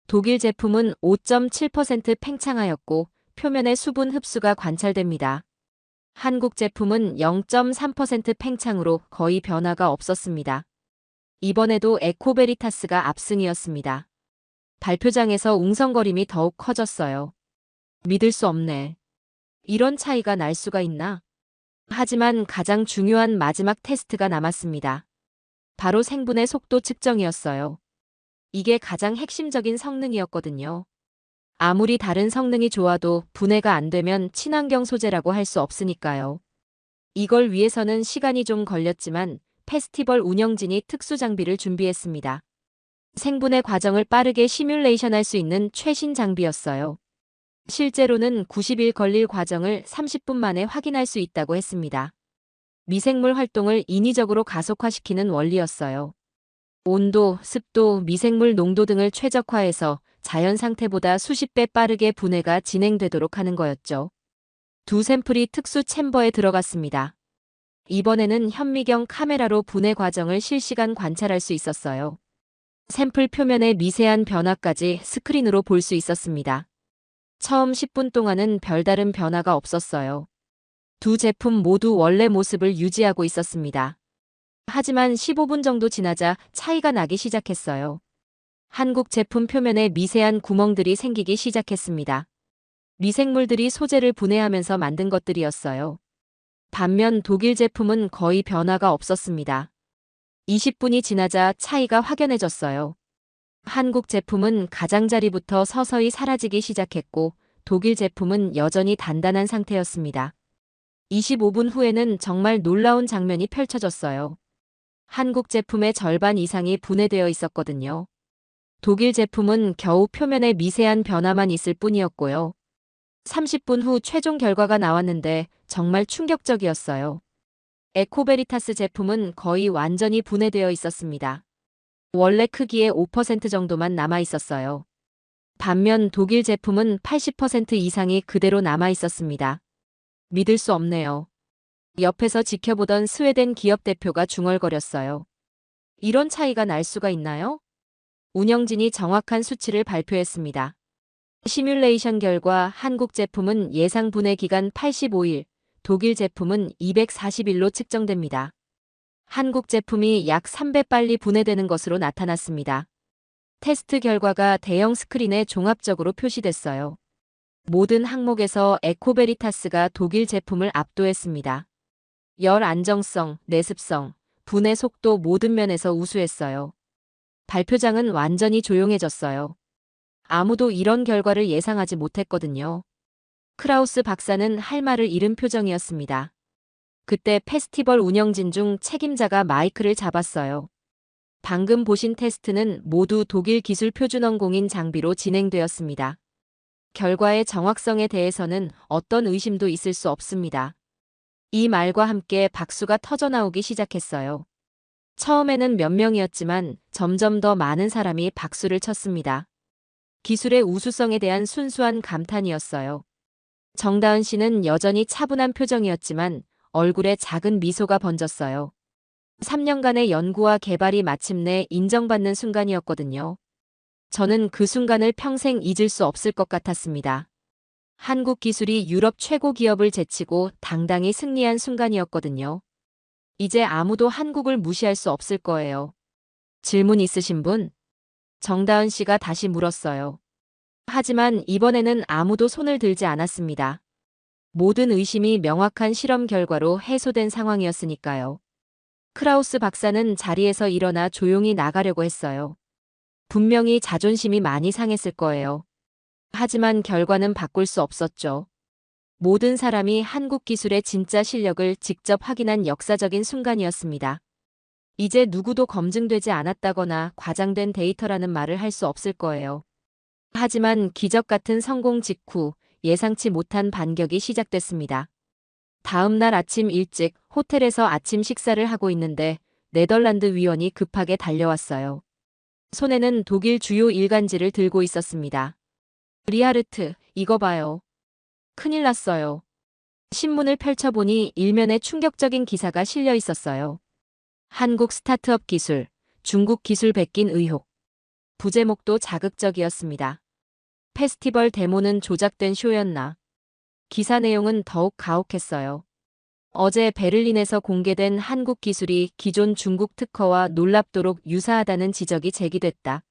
독일 제품은 5.7% 팽창하였고 표면의 수분 흡수가 관찰됩니다. 한국 제품은 0.3% 팽창으로 거의 변화가 없었습니다. 이번에도 에코베리타스가 압승이었습니다. 발표장에서 웅성거림이 더욱 커졌어요. 믿을 수 없네. 이런 차이가 날 수가 있나? 하지만 가장 중요한 마지막 테스트가 남았습니다. 바로 생분해 속도 측정이었어요. 이게 가장 핵심적인 성능이었거든요. 아무리 다른 성능이 좋아도 분해가 안 되면 친환경 소재라고 할 수 없으니까요. 이걸 위해서는 시간이 좀 걸렸지만 페스티벌 운영진이 특수 장비를 준비했습니다. 생분해 과정을 빠르게 시뮬레이션할 수 있는 최신 장비였어요. 실제로는 90일 걸릴 과정을 30분 만에 확인할 수 있다고 했습니다. 미생물 활동을 인위적으로 가속화시키는 원리였어요. 온도, 습도, 미생물 농도 등을 최적화해서 자연 상태보다 수십 배 빠르게 분해가 진행되도록 하는 거였죠. 두 샘플이 특수 챔버에 들어갔습니다. 이번에는 현미경 카메라로 분해 과정을 실시간 관찰할 수 있었어요. 샘플 표면의 미세한 변화까지 스크린으로 볼 수 있었습니다. 처음 10분 동안은 별다른 변화가 없었어요. 두 제품 모두 원래 모습을 유지하고 있었습니다. 하지만 15분 정도 지나자 차이가 나기 시작했어요. 한국 제품 표면에 미세한 구멍들이 생기기 시작했습니다. 미생물들이 소재를 분해하면서 만든 것들이었어요. 반면 독일 제품은 거의 변화가 없었습니다. 20분이 지나자 차이가 확연해졌어요. 한국 제품은 가장자리부터 서서히 사라지기 시작했고 독일 제품은 여전히 단단한 상태였습니다. 25분 후에는 정말 놀라운 장면이 펼쳐졌어요. 한국 제품의 절반 이상이 분해되어 있었거든요. 독일 제품은 겨우 표면에 미세한 변화만 있을 뿐이었고요. 30분 후 최종 결과가 나왔는데 정말 충격적이었어요. 에코베리타스 제품은 거의 완전히 분해되어 있었습니다. 원래 크기의 5% 정도만 남아 있었어요. 반면 독일 제품은 80% 이상이 그대로 남아 있었습니다. 믿을 수 없네요. 옆에서 지켜보던 스웨덴 기업 대표가 중얼거렸어요. 이런 차이가 날 수가 있나요? 운영진이 정확한 수치를 발표했습니다. 시뮬레이션 결과 한국 제품은 예상 분해 기간 85일, 독일 제품은 240일로 측정됩니다. 한국 제품이 약 3배 빨리 분해되는 것으로 나타났습니다. 테스트 결과가 대형 스크린에 종합적으로 표시됐어요. 모든 항목에서 에코베리타스가 독일 제품을 압도했습니다. 열 안정성, 내습성, 분해 속도 모든 면에서 우수했어요. 발표장은 완전히 조용해졌어요. 아무도 이런 결과를 예상하지 못했거든요. 크라우스 박사는 할 말을 잃은 표정이었습니다. 그때 페스티벌 운영진 중 책임자가 마이크를 잡았어요. 방금 보신 테스트는 모두 독일 기술 표준원 공인 장비로 진행되었습니다. 결과의 정확성에 대해서는 어떤 의심도 있을 수 없습니다. 이 말과 함께 박수가 터져나오기 시작했어요. 처음에는 몇 명이었지만 점점 더 많은 사람이 박수를 쳤습니다. 기술의 우수성에 대한 순수한 감탄이었어요. 정다은 씨는 여전히 차분한 표정이었지만 얼굴에 작은 미소가 번졌어요. 3년간의 연구와 개발이 마침내 인정받는 순간이었거든요. 저는 그 순간을 평생 잊을 수 없을 것 같았습니다. 한국 기술이 유럽 최고 기업을 제치고 당당히 승리한 순간이었거든요. 이제 아무도 한국을 무시할 수 없을 거예요. 질문 있으신 분? 정다은 씨가 다시 물었어요. 하지만 이번에는 아무도 손을 들지 않았습니다. 모든 의심이 명확한 실험 결과로 해소된 상황이었으니까요. 크라우스 박사는 자리에서 일어나 조용히 나가려고 했어요. 분명히 자존심이 많이 상했을 거예요. 하지만 결과는 바꿀 수 없었죠. 모든 사람이 한국 기술의 진짜 실력을 직접 확인한 역사적인 순간이었습니다. 이제 누구도 검증되지 않았다거나 과장된 데이터라는 말을 할 수 없을 거예요. 하지만 기적 같은 성공 직후 예상치 못한 반격이 시작됐습니다. 다음 날 아침 일찍 호텔에서 아침 식사를 하고 있는데 네덜란드 위원이 급하게 달려왔어요. 손에는 독일 주요 일간지를 들고 있었습니다. 리하르트, 이거 봐요. 큰일 났어요. 신문을 펼쳐보니 일면에 충격적인 기사가 실려 있었어요. 한국 스타트업 기술, 중국 기술 베낀 의혹. 부제목도 자극적이었습니다. 페스티벌 데모는 조작된 쇼였나. 기사 내용은 더욱 가혹했어요. 어제 베를린에서 공개된 한국 기술이 기존 중국 특허와 놀랍도록 유사하다는 지적이 제기됐다.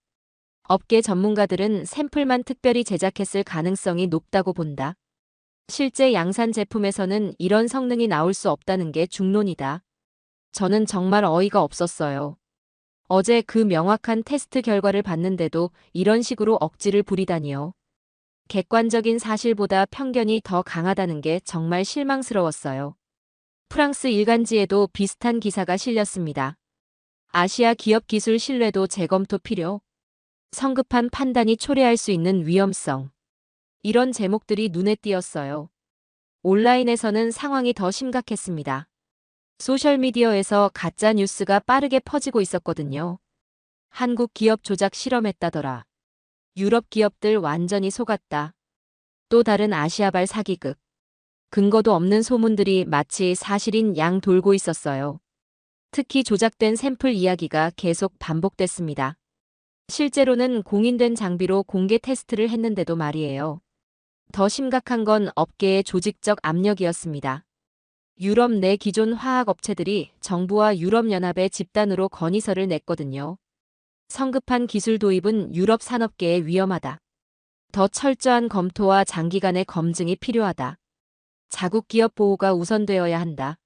업계 전문가들은 샘플만 특별히 제작했을 가능성이 높다고 본다. 실제 양산 제품에서는 이런 성능이 나올 수 없다는 게 중론이다. 저는 정말 어이가 없었어요. 어제 그 명확한 테스트 결과를 봤는데도 이런 식으로 억지를 부리다니요. 객관적인 사실보다 편견이 더 강하다는 게 정말 실망스러웠어요. 프랑스 일간지에도 비슷한 기사가 실렸습니다. 아시아 기업 기술 신뢰도 재검토 필요. 성급한 판단이 초래할 수 있는 위험성. 이런 제목들이 눈에 띄었어요. 온라인에서는 상황이 더 심각했습니다. 소셜미디어에서 가짜 뉴스가 빠르게 퍼지고 있었거든요. 한국 기업 조작 실험했다더라. 유럽 기업들 완전히 속았다. 또 다른 아시아발 사기극. 근거도 없는 소문들이 마치 사실인 양 돌고 있었어요. 특히 조작된 샘플 이야기가 계속 반복됐습니다. 실제로는 공인된 장비로 공개 테스트를 했는데도 말이에요. 더 심각한 건 업계의 조직적 압력이었습니다. 유럽 내 기존 화학 업체들이 정부와 유럽연합의 집단으로 건의서를 냈거든요. 성급한 기술 도입은 유럽 산업계에 위험하다. 더 철저한 검토와 장기간의 검증이 필요하다. 자국 기업 보호가 우선되어야 한다.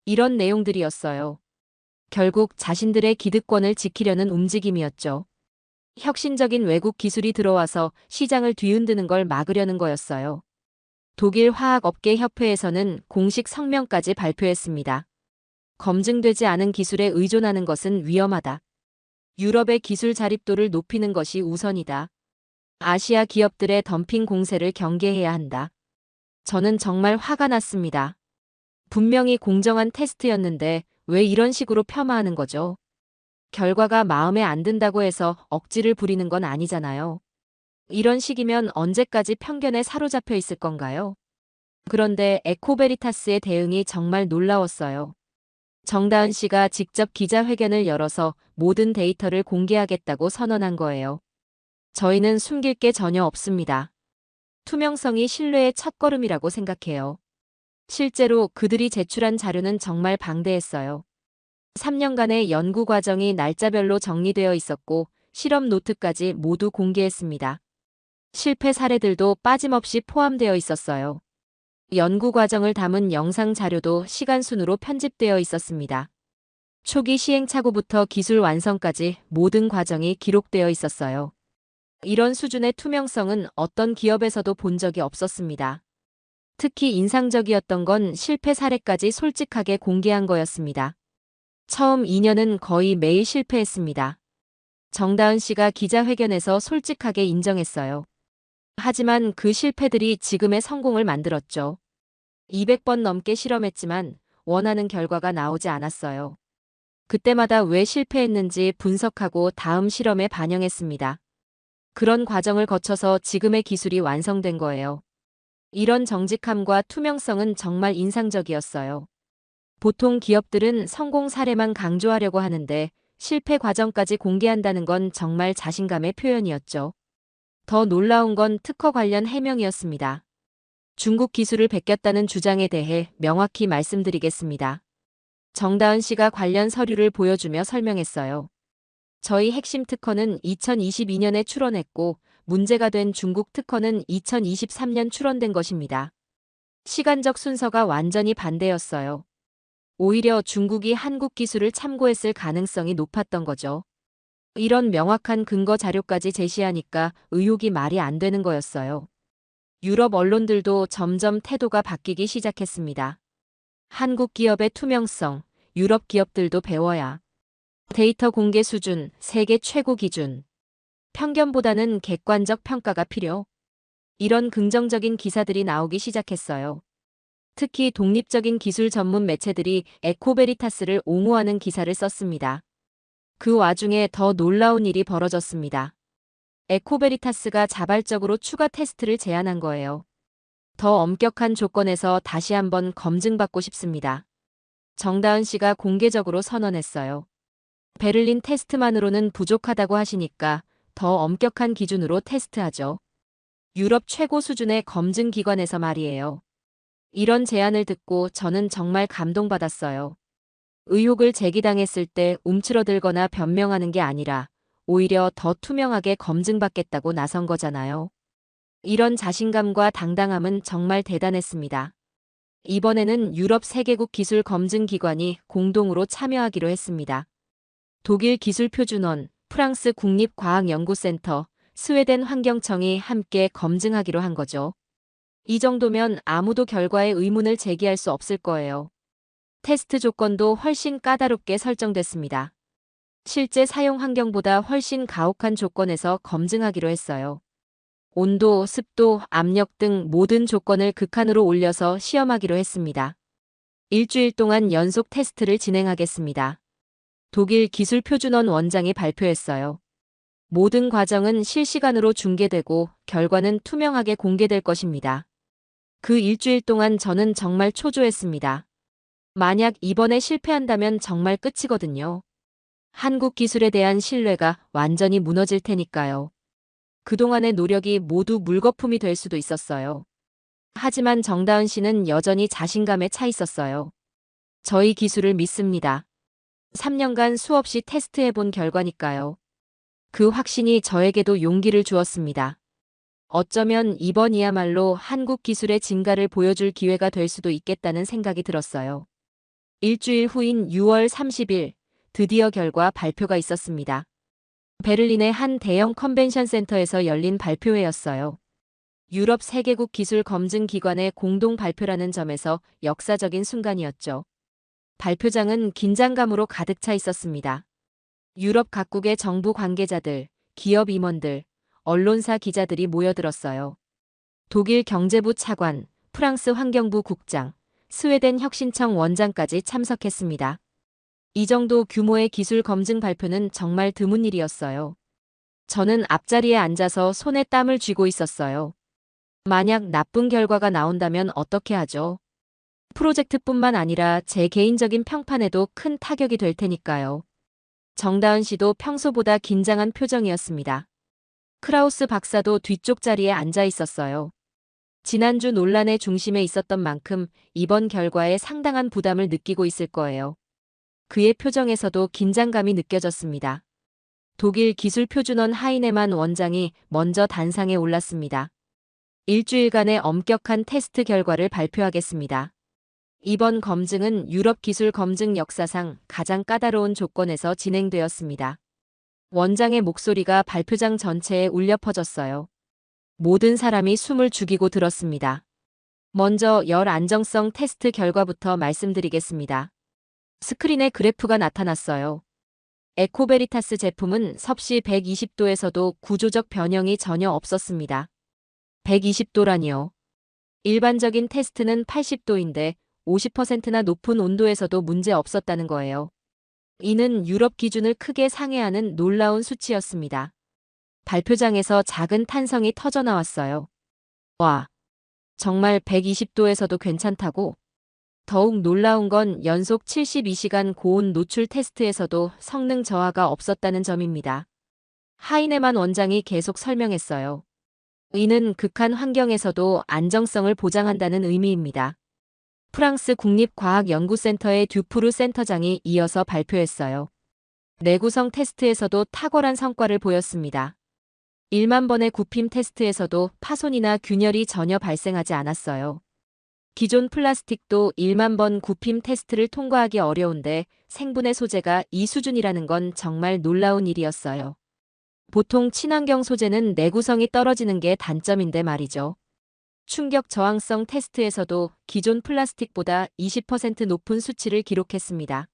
이런 내용들이었어요. 결국 자신들의 기득권을 지키려는 움직임이었죠. 혁신적인 외국 기술이 들어와서 시장을 뒤흔드는 걸 막으려는 거였어요. 독일 화학업계 협회에서는 공식 성명까지 발표했습니다. 검증되지 않은 기술에 의존하는 것은 위험하다. 유럽의 기술 자립도를 높이는 것이 우선이다. 아시아 기업들의 덤핑 공세를 경계해야 한다. 저는 정말 화가 났습니다. 분명히 공정한 테스트였는데 왜 이런 식으로 폄하하는 거죠? 결과가 마음에 안 든다고 해서 억지를 부리는 건 아니잖아요. 이런 식이면 언제까지 편견에 사로잡혀 있을 건가요? 그런데 에코베리타스의 대응이 정말 놀라웠어요. 정다은 씨가 직접 기자회견을 열어서 모든 데이터를 공개하겠다고 선언한 거예요. 저희는 숨길 게 전혀 없습니다. 투명성이 신뢰의 첫걸음이라고 생각해요. 실제로 그들이 제출한 자료는 정말 방대했어요. 3년간의 연구 과정이 날짜별로 정리되어 있었고 실험 노트까지 모두 공개했습니다. 실패 사례들도 빠짐없이 포함되어 있었어요. 연구 과정을 담은 영상 자료도 시간 순으로 편집되어 있었습니다. 초기 시행착오부터 기술 완성까지 모든 과정이 기록되어 있었어요. 이런 수준의 투명성은 어떤 기업에서도 본 적이 없었습니다. 특히 인상적이었던 건 실패 사례까지 솔직하게 공개한 거였습니다. 처음 2년은 거의 매일 실패했습니다. 정다은 씨가 기자회견에서 솔직하게 인정했어요. 하지만 그 실패들이 지금의 성공을 만들었죠. 200번 넘게 실험했지만 원하는 결과가 나오지 않았어요. 그때마다 왜 실패했는지 분석하고 다음 실험에 반영했습니다. 그런 과정을 거쳐서 지금의 기술이 완성된 거예요. 이런 정직함과 투명성은 정말 인상적이었어요. 보통 기업들은 성공 사례만 강조하려고 하는데 실패 과정까지 공개한다는 건 정말 자신감의 표현이었죠. 더 놀라운 건 특허 관련 해명이었습니다. 중국 기술을 베꼈다는 주장에 대해 명확히 말씀드리겠습니다. 정다은 씨가 관련 서류를 보여주며 설명했어요. 저희 핵심 특허는 2022년에 출원했고 문제가 된 중국 특허는 2023년 출원된 것입니다. 시간적 순서가 완전히 반대였어요. 오히려 중국이 한국 기술을 참고했을 가능성이 높았던 거죠. 이런 명확한 근거 자료까지 제시하니까 의혹이 말이 안 되는 거였어요. 유럽 언론들도 점점 태도가 바뀌기 시작했습니다. 한국 기업의 투명성, 유럽 기업들도 배워야. 데이터 공개 수준, 세계 최고 기준. 편견보다는 객관적 평가가 필요. 이런 긍정적인 기사들이 나오기 시작했어요. 특히 독립적인 기술 전문 매체들이 에코베리타스를 옹호하는 기사를 썼습니다. 그 와중에 더 놀라운 일이 벌어졌습니다. 에코베리타스가 자발적으로 추가 테스트를 제안한 거예요. 더 엄격한 조건에서 다시 한번 검증받고 싶습니다. 정다은 씨가 공개적으로 선언했어요. 베를린 테스트만으로는 부족하다고 하시니까 더 엄격한 기준으로 테스트하죠. 유럽 최고 수준의 검증 기관에서 말이에요. 이런 제안을 듣고 저는 정말 감동받았어요. 의혹을 제기당했을 때 움츠러들거나 변명하는 게 아니라 오히려 더 투명하게 검증받겠다고 나선 거잖아요. 이런 자신감과 당당함은 정말 대단했습니다. 이번에는 유럽 3개국 기술 검증 기관이 공동으로 참여하기로 했습니다. 독일 기술표준원, 프랑스 국립과학연구센터, 스웨덴 환경청이 함께 검증하기로 한 거죠. 이 정도면 아무도 결과에 의문을 제기할 수 없을 거예요. 테스트 조건도 훨씬 까다롭게 설정됐습니다. 실제 사용 환경보다 훨씬 가혹한 조건에서 검증하기로 했어요. 온도, 습도, 압력 등 모든 조건을 극한으로 올려서 시험하기로 했습니다. 일주일 동안 연속 테스트를 진행하겠습니다. 독일 기술표준원 원장이 발표했어요. 모든 과정은 실시간으로 중계되고 결과는 투명하게 공개될 것입니다. 그 일주일 동안 저는 정말 초조했습니다. 만약 이번에 실패한다면 정말 끝이거든요. 한국 기술에 대한 신뢰가 완전히 무너질 테니까요. 그동안의 노력이 모두 물거품이 될 수도 있었어요. 하지만 정다은 씨는 여전히 자신감에 차 있었어요. 저희 기술을 믿습니다. 3년간 수없이 테스트해본 결과니까요. 그 확신이 저에게도 용기를 주었습니다. 어쩌면 이번이야말로 한국 기술의 진가를 보여줄 기회가 될 수도 있겠다는 생각이 들었어요. 일주일 후인 6월 30일, 드디어 결과 발표가 있었습니다. 베를린의 한 대형 컨벤션 센터에서 열린 발표회였어요. 유럽 3개국 기술 검증 기관의 공동 발표라는 점에서 역사적인 순간이었죠. 발표장은 긴장감으로 가득 차 있었습니다. 유럽 각국의 정부 관계자들, 기업 임원들, 언론사 기자들이 모여들었어요. 독일 경제부 차관, 프랑스 환경부 국장, 스웨덴 혁신청 원장까지 참석했습니다. 이 정도 규모의 기술 검증 발표는 정말 드문 일이었어요. 저는 앞자리에 앉아서 손에 땀을 쥐고 있었어요. 만약 나쁜 결과가 나온다면 어떻게 하죠? 프로젝트뿐만 아니라 제 개인적인 평판에도 큰 타격이 될 테니까요. 정다은 씨도 평소보다 긴장한 표정이었습니다. 크라우스 박사도 뒤쪽 자리에 앉아 있었어요. 지난주 논란의 중심에 있었던 만큼 이번 결과에 상당한 부담을 느끼고 있을 거예요. 그의 표정에서도 긴장감이 느껴졌습니다. 독일 기술표준원 하이네만 원장이 먼저 단상에 올랐습니다. 일주일간의 엄격한 테스트 결과를 발표하겠습니다. 이번 검증은 유럽 기술 검증 역사상 가장 까다로운 조건에서 진행되었습니다. 원장의 목소리가 발표장 전체에 울려 퍼졌어요. 모든 사람이 숨을 죽이고 들었습니다. 먼저 열 안정성 테스트 결과부터 말씀드리겠습니다. 스크린에 그래프가 나타났어요. 에코베리타스 제품은 섭씨 120도에서도 구조적 변형이 전혀 없었습니다. 120도라니요. 일반적인 테스트는 80도인데 50%나 높은 온도에서도 문제 없었다는 거예요. 이는 유럽 기준을 크게 상회하는 놀라운 수치였습니다. 발표장에서 작은 탄성이 터져나왔어요. 와, 정말 120도에서도 괜찮다고? 더욱 놀라운 건 연속 72시간 고온 노출 테스트에서도 성능 저하가 없었다는 점입니다. 하이네만 원장이 계속 설명했어요. 이는 극한 환경에서도 안정성을 보장한다는 의미입니다. 프랑스 국립과학연구센터의 듀푸르 센터장이 이어서 발표했어요. 내구성 테스트에서도 탁월한 성과를 보였습니다. 1만 번의 굽힘 테스트에서도 파손이나 균열이 전혀 발생하지 않았어요. 기존 플라스틱도 1만 번 굽힘 테스트를 통과하기 어려운데 생분해 소재가 이 수준이라는 건 정말 놀라운 일이었어요. 보통 친환경 소재는 내구성이 떨어지는 게 단점인데 말이죠. 충격 저항성 테스트에서도 기존 플라스틱보다 20% 높은 수치를 기록했습니다.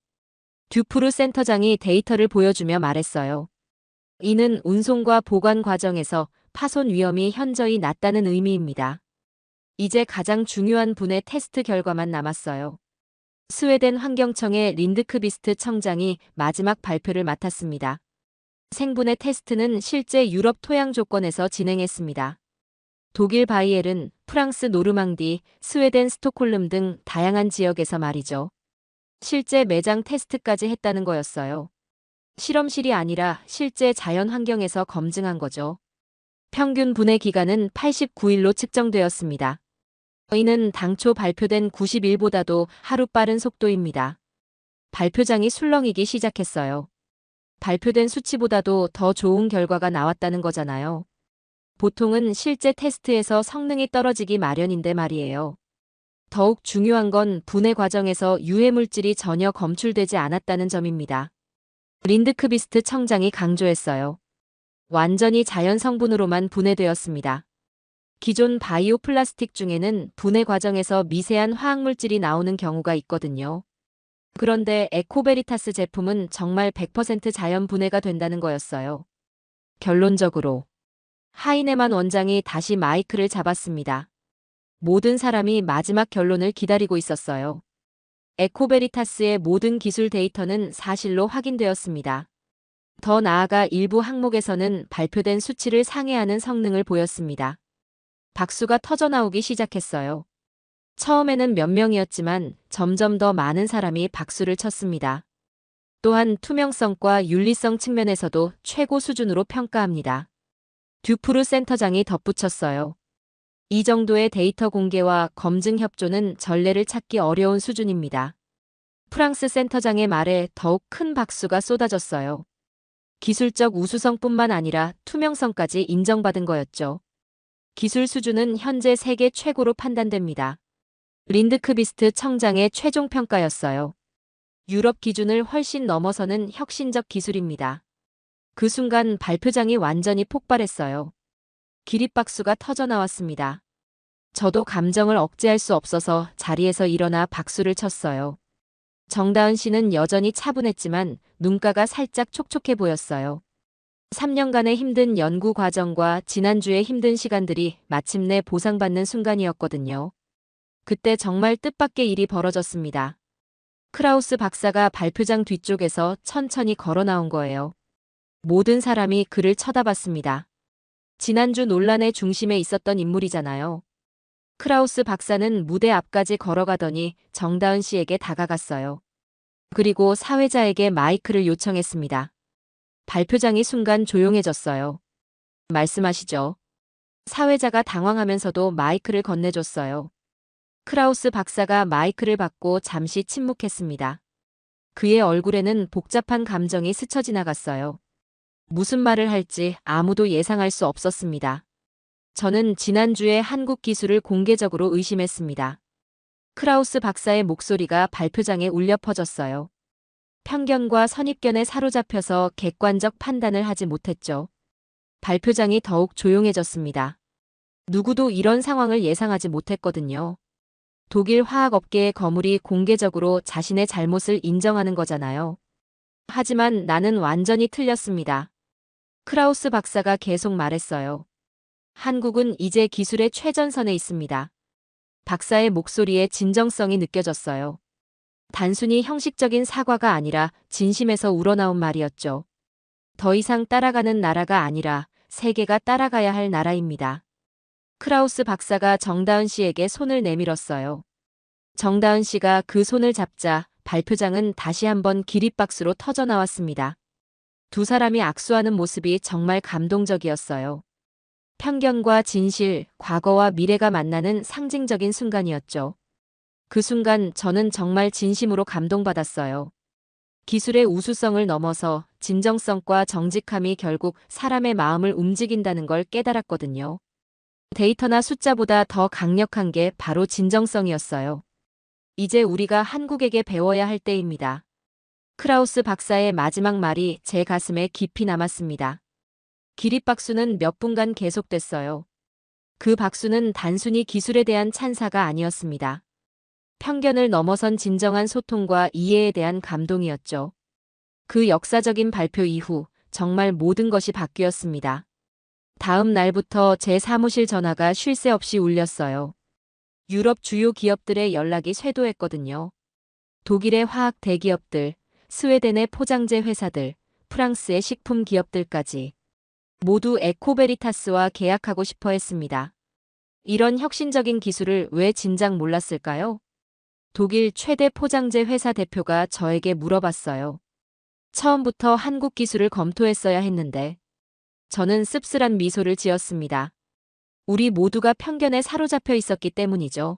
듀푸르 센터장이 데이터를 보여주며 말했어요. 이는 운송과 보관 과정에서 파손 위험이 현저히 낮다는 의미입니다. 이제 가장 중요한 분의 테스트 결과만 남았어요. 스웨덴 환경청의 린드크비스트 청장이 마지막 발표를 맡았습니다. 생분해 테스트는 실제 유럽 토양 조건에서 진행했습니다. 독일 바이에른, 프랑스 노르망디, 스웨덴 스톡홀름 등 다양한 지역에서 말이죠. 실제 매장 테스트까지 했다는 거였어요. 실험실이 아니라 실제 자연 환경에서 검증한 거죠. 평균 분해 기간은 89일로 측정되었습니다. 이는 당초 발표된 90일보다도 하루 빠른 속도입니다. 발표장이 술렁이기 시작했어요. 발표된 수치보다도 더 좋은 결과가 나왔다는 거잖아요. 보통은 실제 테스트에서 성능이 떨어지기 마련인데 말이에요. 더욱 중요한 건 분해 과정에서 유해물질이 전혀 검출되지 않았다는 점입니다. 린드크비스트 청장이 강조했어요. 완전히 자연 성분으로만 분해되었습니다. 기존 바이오 플라스틱 중에는 분해 과정에서 미세한 화학물질이 나오는 경우가 있거든요. 그런데 에코베리타스 제품은 정말 100% 자연 분해가 된다는 거였어요. 결론적으로 하이네만 원장이 다시 마이크를 잡았습니다. 모든 사람이 마지막 결론을 기다리고 있었어요. 에코베리타스의 모든 기술 데이터는 사실로 확인되었습니다. 더 나아가 일부 항목에서는 발표된 수치를 상회하는 성능을 보였습니다. 박수가 터져나오기 시작했어요. 처음에는 몇 명이었지만 점점 더 많은 사람이 박수를 쳤습니다. 또한 투명성과 윤리성 측면에서도 최고 수준으로 평가합니다. 듀프르 센터장이 덧붙였어요. 이 정도의 데이터 공개와 검증 협조는 전례를 찾기 어려운 수준입니다. 프랑스 센터장의 말에 더욱 큰 박수가 쏟아졌어요. 기술적 우수성뿐만 아니라 투명성까지 인정받은 거였죠. 기술 수준은 현재 세계 최고로 판단됩니다. 린드크비스트 청장의 최종 평가였어요. 유럽 기준을 훨씬 넘어서는 혁신적 기술입니다. 그 순간 발표장이 완전히 폭발했어요. 기립박수가 터져나왔습니다. 저도 감정을 억제할 수 없어서 자리에서 일어나 박수를 쳤어요. 정다은 씨는 여전히 차분했지만 눈가가 살짝 촉촉해 보였어요. 3년간의 힘든 연구 과정과 지난주의 힘든 시간들이 마침내 보상받는 순간이었거든요. 그때 정말 뜻밖의 일이 벌어졌습니다. 크라우스 박사가 발표장 뒤쪽에서 천천히 걸어 나온 거예요. 모든 사람이 그를 쳐다봤습니다. 지난주 논란의 중심에 있었던 인물이잖아요. 크라우스 박사는 무대 앞까지 걸어가더니 정다은 씨에게 다가갔어요. 그리고 사회자에게 마이크를 요청했습니다. 발표장이 순간 조용해졌어요. 말씀하시죠. 사회자가 당황하면서도 마이크를 건네줬어요. 크라우스 박사가 마이크를 받고 잠시 침묵했습니다. 그의 얼굴에는 복잡한 감정이 스쳐 지나갔어요. 무슨 말을 할지 아무도 예상할 수 없었습니다. 저는 지난주에 한국 기술을 공개적으로 의심했습니다. 크라우스 박사의 목소리가 발표장에 울려 퍼졌어요. 편견과 선입견에 사로잡혀서 객관적 판단을 하지 못했죠. 발표장이 더욱 조용해졌습니다. 누구도 이런 상황을 예상하지 못했거든요. 독일 화학업계의 거물이 공개적으로 자신의 잘못을 인정하는 거잖아요. 하지만 나는 완전히 틀렸습니다. 크라우스 박사가 계속 말했어요. 한국은 이제 기술의 최전선에 있습니다. 박사의 목소리에 진정성이 느껴졌어요. 단순히 형식적인 사과가 아니라 진심에서 우러나온 말이었죠. 더 이상 따라가는 나라가 아니라 세계가 따라가야 할 나라입니다. 크라우스 박사가 정다은 씨에게 손을 내밀었어요. 정다은 씨가 그 손을 잡자 발표장은 다시 한번 기립박수로 터져나왔습니다. 두 사람이 악수하는 모습이 정말 감동적이었어요. 편견과 진실, 과거와 미래가 만나는 상징적인 순간이었죠. 그 순간 저는 정말 진심으로 감동받았어요. 기술의 우수성을 넘어서 진정성과 정직함이 결국 사람의 마음을 움직인다는 걸 깨달았거든요. 데이터나 숫자보다 더 강력한 게 바로 진정성이었어요. 이제 우리가 한국에게 배워야 할 때입니다. 크라우스 박사의 마지막 말이 제 가슴에 깊이 남았습니다. 기립박수는 몇 분간 계속됐어요. 그 박수는 단순히 기술에 대한 찬사가 아니었습니다. 편견을 넘어선 진정한 소통과 이해에 대한 감동이었죠. 그 역사적인 발표 이후 정말 모든 것이 바뀌었습니다. 다음 날부터 제 사무실 전화가 쉴 새 없이 울렸어요. 유럽 주요 기업들의 연락이 쇄도했거든요. 독일의 화학 대기업들, 스웨덴의 포장재 회사들, 프랑스의 식품 기업들까지 모두 에코베리타스와 계약하고 싶어 했습니다. 이런 혁신적인 기술을 왜 진작 몰랐을까요? 독일 최대 포장재 회사 대표가 저에게 물어봤어요. 처음부터 한국 기술을 검토했어야 했는데. 저는 씁쓸한 미소를 지었습니다. 우리 모두가 편견에 사로잡혀 있었기 때문이죠.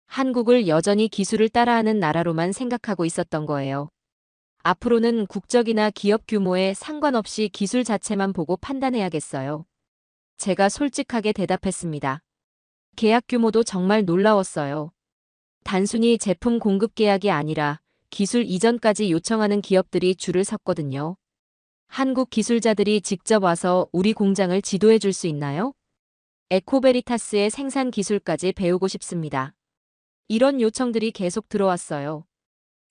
한국을 여전히 기술을 따라하는 나라로만 생각하고 있었던 거예요. 앞으로는 국적이나 기업 규모에 상관없이 기술 자체만 보고 판단해야겠어요. 제가 솔직하게 대답했습니다. 계약 규모도 정말 놀라웠어요. 단순히 제품 공급 계약이 아니라 기술 이전까지 요청하는 기업들이 줄을 섰거든요. 한국 기술자들이 직접 와서 우리 공장을 지도해 줄 수 있나요? 에코베리타스의 생산 기술까지 배우고 싶습니다. 이런 요청들이 계속 들어왔어요.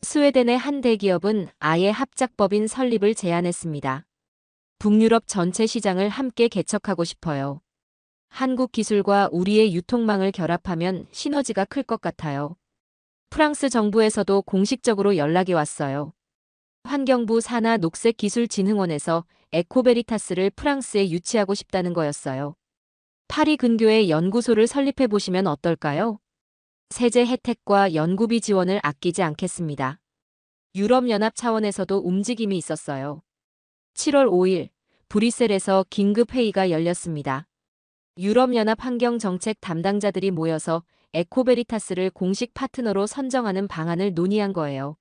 스웨덴의 한 대기업은 아예 합작법인 설립을 제안했습니다. 북유럽 전체 시장을 함께 개척하고 싶어요. 한국 기술과 우리의 유통망을 결합하면 시너지가 클 것 같아요. 프랑스 정부에서도 공식적으로 연락이 왔어요. 환경부 산하 녹색기술진흥원에서 에코베리타스를 프랑스에 유치하고 싶다는 거였어요. 파리 근교에 연구소를 설립해 보시면 어떨까요? 세제 혜택과 연구비 지원을 아끼지 않겠습니다. 유럽연합 차원에서도 움직임이 있었어요. 7월 5일 브뤼셀에서 긴급 회의가 열렸습니다. 유럽연합 환경정책 담당자들이 모여서 에코베리타스를 공식 파트너로 선정하는 방안을 논의한 거예요.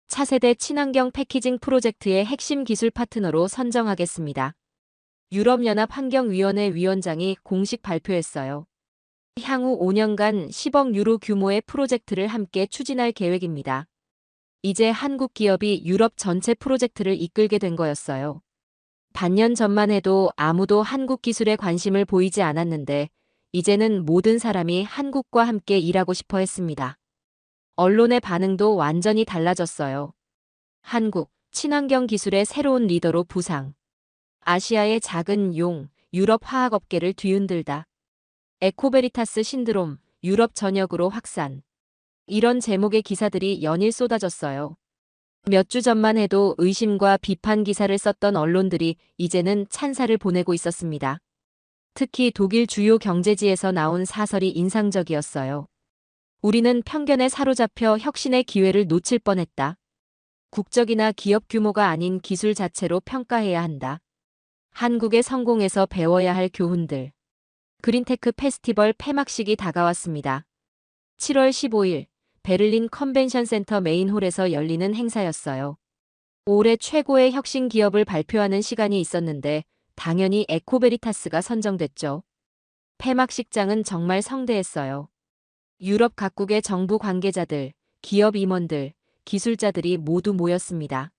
차세대 친환경 패키징 프로젝트의 핵심 기술 파트너로 선정하겠습니다. 유럽연합 환경위원회 위원장이 공식 발표했어요. 향후 5년간 10억 유로 규모의 프로젝트를 함께 추진할 계획입니다. 이제 한국 기업이 유럽 전체 프로젝트를 이끌게 된 거였어요. 반년 전만 해도 아무도 한국 기술에 관심을 보이지 않았는데 이제는 모든 사람이 한국과 함께 일하고 싶어 했습니다. 언론의 반응도 완전히 달라졌어요. 한국, 친환경 기술의 새로운 리더로 부상. 아시아의 작은 용, 유럽 화학업계를 뒤흔들다. 에코베리타스 신드롬, 유럽 전역으로 확산. 이런 제목의 기사들이 연일 쏟아졌어요. 몇 주 전만 해도 의심과 비판 기사를 썼던 언론들이 이제는 찬사를 보내고 있었습니다. 특히 독일 주요 경제지에서 나온 사설이 인상적이었어요. 우리는 편견에 사로잡혀 혁신의 기회를 놓칠 뻔했다. 국적이나 기업 규모가 아닌 기술 자체로 평가해야 한다. 한국의 성공에서 배워야 할 교훈들. 그린테크 페스티벌 폐막식이 다가왔습니다. 7월 15일 베를린 컨벤션 센터 메인홀에서 열리는 행사였어요. 올해 최고의 혁신 기업을 발표하는 시간이 있었는데 당연히 에코베리타스가 선정됐죠. 폐막식장은 정말 성대했어요. 유럽 각국의 정부 관계자들, 기업 임원들, 기술자들이 모두 모였습니다.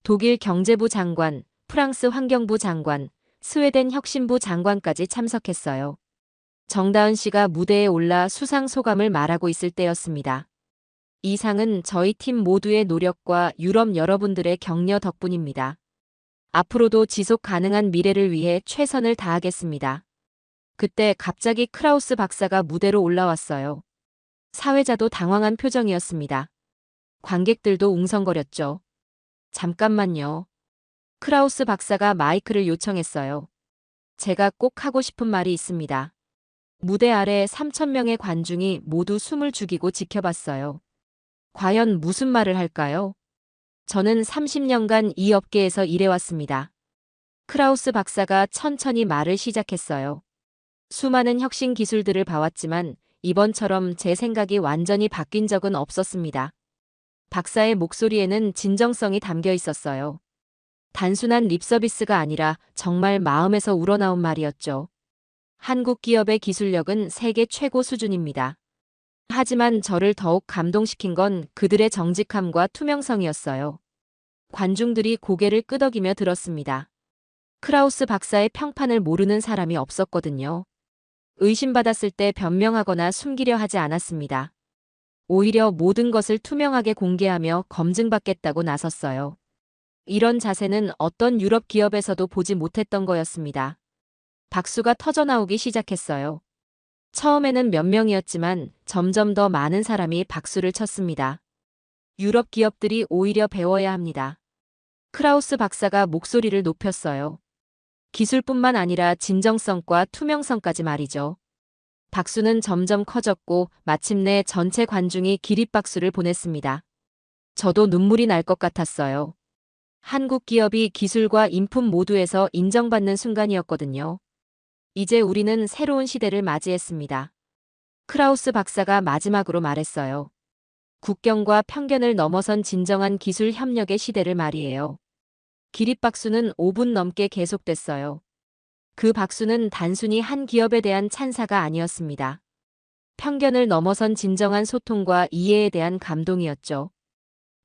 독일 경제부 장관, 프랑스 환경부 장관, 스웨덴 혁신부 장관까지 참석했어요. 정다은 씨가 무대에 올라 수상 소감을 말하고 있을 때였습니다. 이 상은 저희 팀 모두의 노력과 유럽 여러분들의 격려 덕분입니다. 앞으로도 지속 가능한 미래를 위해 최선을 다하겠습니다. 그때 갑자기 크라우스 박사가 무대로 올라왔어요. 사회자도 당황한 표정이었습니다. 관객들도 웅성거렸죠. 잠깐만요. 크라우스 박사가 마이크를 요청했어요. 제가 꼭 하고 싶은 말이 있습니다. 무대 아래 3,000명의 관중이 모두 숨을 죽이고 지켜봤어요. 과연 무슨 말을 할까요? 저는 30년간 이 업계에서 일해왔습니다. 크라우스 박사가 천천히 말을 시작했어요. 수많은 혁신 기술들을 봐왔지만 이번처럼 제 생각이 완전히 바뀐 적은 없었습니다. 박사의 목소리에는 진정성이 담겨 있었어요. 단순한 립서비스가 아니라 정말 마음에서 우러나온 말이었죠. 한국 기업의 기술력은 세계 최고 수준입니다. 하지만 저를 더욱 감동시킨 건 그들의 정직함과 투명성이었어요. 관중들이 고개를 끄덕이며 들었습니다. 크라우스 박사의 평판을 모르는 사람이 없었거든요. 의심받았을 때 변명하거나 숨기려 하지 않았습니다. 오히려 모든 것을 투명하게 공개하며 검증받겠다고 나섰어요. 이런 자세는 어떤 유럽 기업에서도 보지 못했던 거였습니다. 박수가 터져나오기 시작했어요. 처음에는 몇 명이었지만 점점 더 많은 사람이 박수를 쳤습니다. 유럽 기업들이 오히려 배워야 합니다. 크라우스 박사가 목소리를 높였어요. 기술뿐만 아니라 진정성과 투명성까지 말이죠. 박수는 점점 커졌고 마침내 전체 관중이 기립박수를 보냈습니다. 저도 눈물이 날 것 같았어요. 한국 기업이 기술과 인품 모두에서 인정받는 순간이었거든요. 이제 우리는 새로운 시대를 맞이했습니다. 크라우스 박사가 마지막으로 말했어요. 국경과 편견을 넘어선 진정한 기술 협력의 시대를 말이에요. 기립박수는 5분 넘게 계속됐어요. 그 박수는 단순히 한 기업에 대한 찬사가 아니었습니다. 편견을 넘어선 진정한 소통과 이해에 대한 감동이었죠.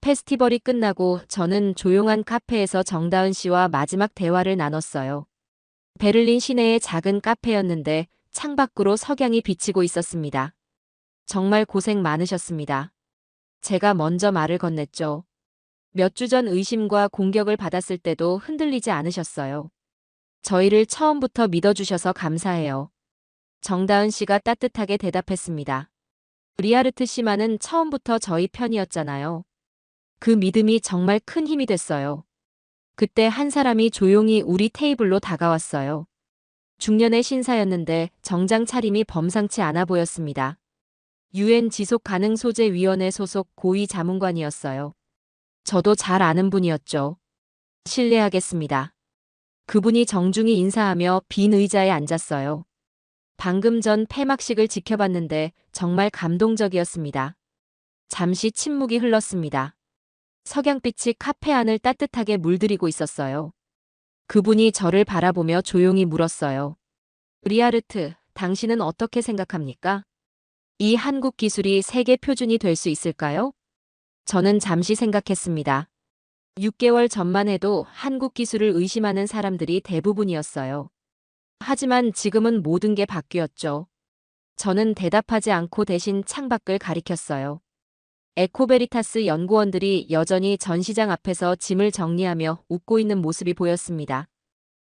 페스티벌이 끝나고 저는 조용한 카페에서 정다은 씨와 마지막 대화를 나눴어요. 베를린 시내의 작은 카페였는데 창밖으로 석양이 비치고 있었습니다. 정말 고생 많으셨습니다. 제가 먼저 말을 건넸죠. 몇 주 전 의심과 공격을 받았을 때도 흔들리지 않으셨어요. 저희를 처음부터 믿어주셔서 감사해요. 정다은 씨가 따뜻하게 대답했습니다. 리아르트 씨만은 처음부터 저희 편이었잖아요. 그 믿음이 정말 큰 힘이 됐어요. 그때 한 사람이 조용히 우리 테이블로 다가왔어요. 중년의 신사였는데 정장 차림이 범상치 않아 보였습니다. UN 지속가능소재위원회 소속 고위 자문관이었어요. 저도 잘 아는 분이었죠. 실례하겠습니다. 그분이 정중히 인사하며 빈 의자에 앉았어요. 방금 전 폐막식을 지켜봤는데 정말 감동적이었습니다. 잠시 침묵이 흘렀습니다. 석양빛이 카페 안을 따뜻하게 물들이고 있었어요. 그분이 저를 바라보며 조용히 물었어요. 리아르트, 당신은 어떻게 생각합니까? 이 한국 기술이 세계 표준이 될 수 있을까요? 저는 잠시 생각했습니다. 6개월 전만 해도 한국 기술을 의심하는 사람들이 대부분이었어요. 하지만 지금은 모든 게 바뀌었죠. 저는 대답하지 않고 대신 창밖을 가리켰어요. 에코베리타스 연구원들이 여전히 전시장 앞에서 짐을 정리하며 웃고 있는 모습이 보였습니다.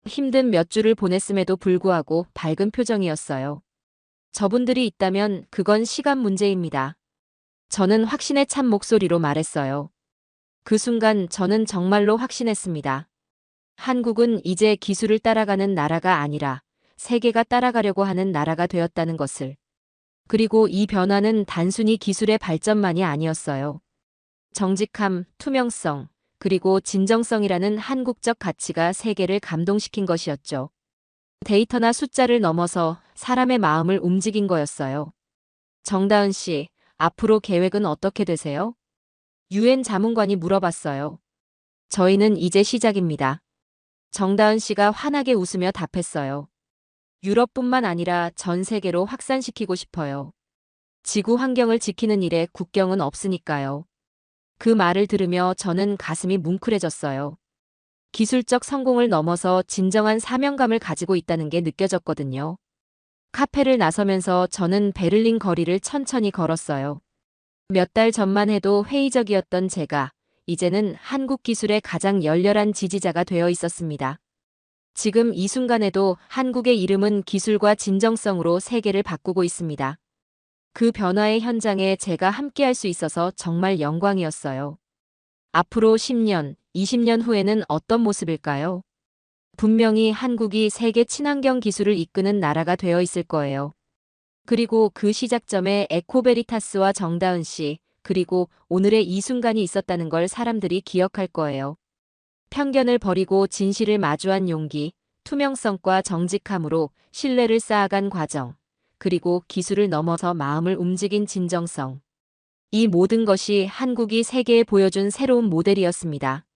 힘든 몇 주를 보냈음에도 불구하고 밝은 표정이었어요. 저분들이 있다면 그건 시간 문제입니다. 저는 확신에 찬 목소리로 말했어요. 그 순간 저는 정말로 확신했습니다. 한국은 이제 기술을 따라가는 나라가 아니라 세계가 따라가려고 하는 나라가 되었다는 것을. 그리고 이 변화는 단순히 기술의 발전만이 아니었어요. 정직함, 투명성, 그리고 진정성이라는 한국적 가치가 세계를 감동시킨 것이었죠. 데이터나 숫자를 넘어서 사람의 마음을 움직인 거였어요. 정다은 씨, 앞으로 계획은 어떻게 되세요? UN 자문관이 물어봤어요. 저희는 이제 시작입니다. 정다은 씨가 환하게 웃으며 답했어요. 유럽뿐만 아니라 전 세계로 확산시키고 싶어요. 지구 환경을 지키는 일에 국경은 없으니까요. 그 말을 들으며 저는 가슴이 뭉클해졌어요. 기술적 성공을 넘어서 진정한 사명감을 가지고 있다는 게 느껴졌거든요. 카페를 나서면서 저는 베를린 거리를 천천히 걸었어요. 몇 달 전만 해도 회의적이었던 제가 이제는 한국 기술의 가장 열렬한 지지자가 되어 있었습니다. 지금 이 순간에도 한국의 이름은 기술과 진정성으로 세계를 바꾸고 있습니다. 그 변화의 현장에 제가 함께할 수 있어서 정말 영광이었어요. 앞으로 10년, 20년 후에는 어떤 모습일까요? 분명히 한국이 세계 친환경 기술을 이끄는 나라가 되어 있을 거예요. 그리고 그 시작점에 에코베리타스와 정다은 씨, 그리고 오늘의 이 순간이 있었다는 걸 사람들이 기억할 거예요. 편견을 버리고 진실을 마주한 용기, 투명성과 정직함으로 신뢰를 쌓아간 과정, 그리고 기술을 넘어서 마음을 움직인 진정성. 이 모든 것이 한국이 세계에 보여준 새로운 모델이었습니다.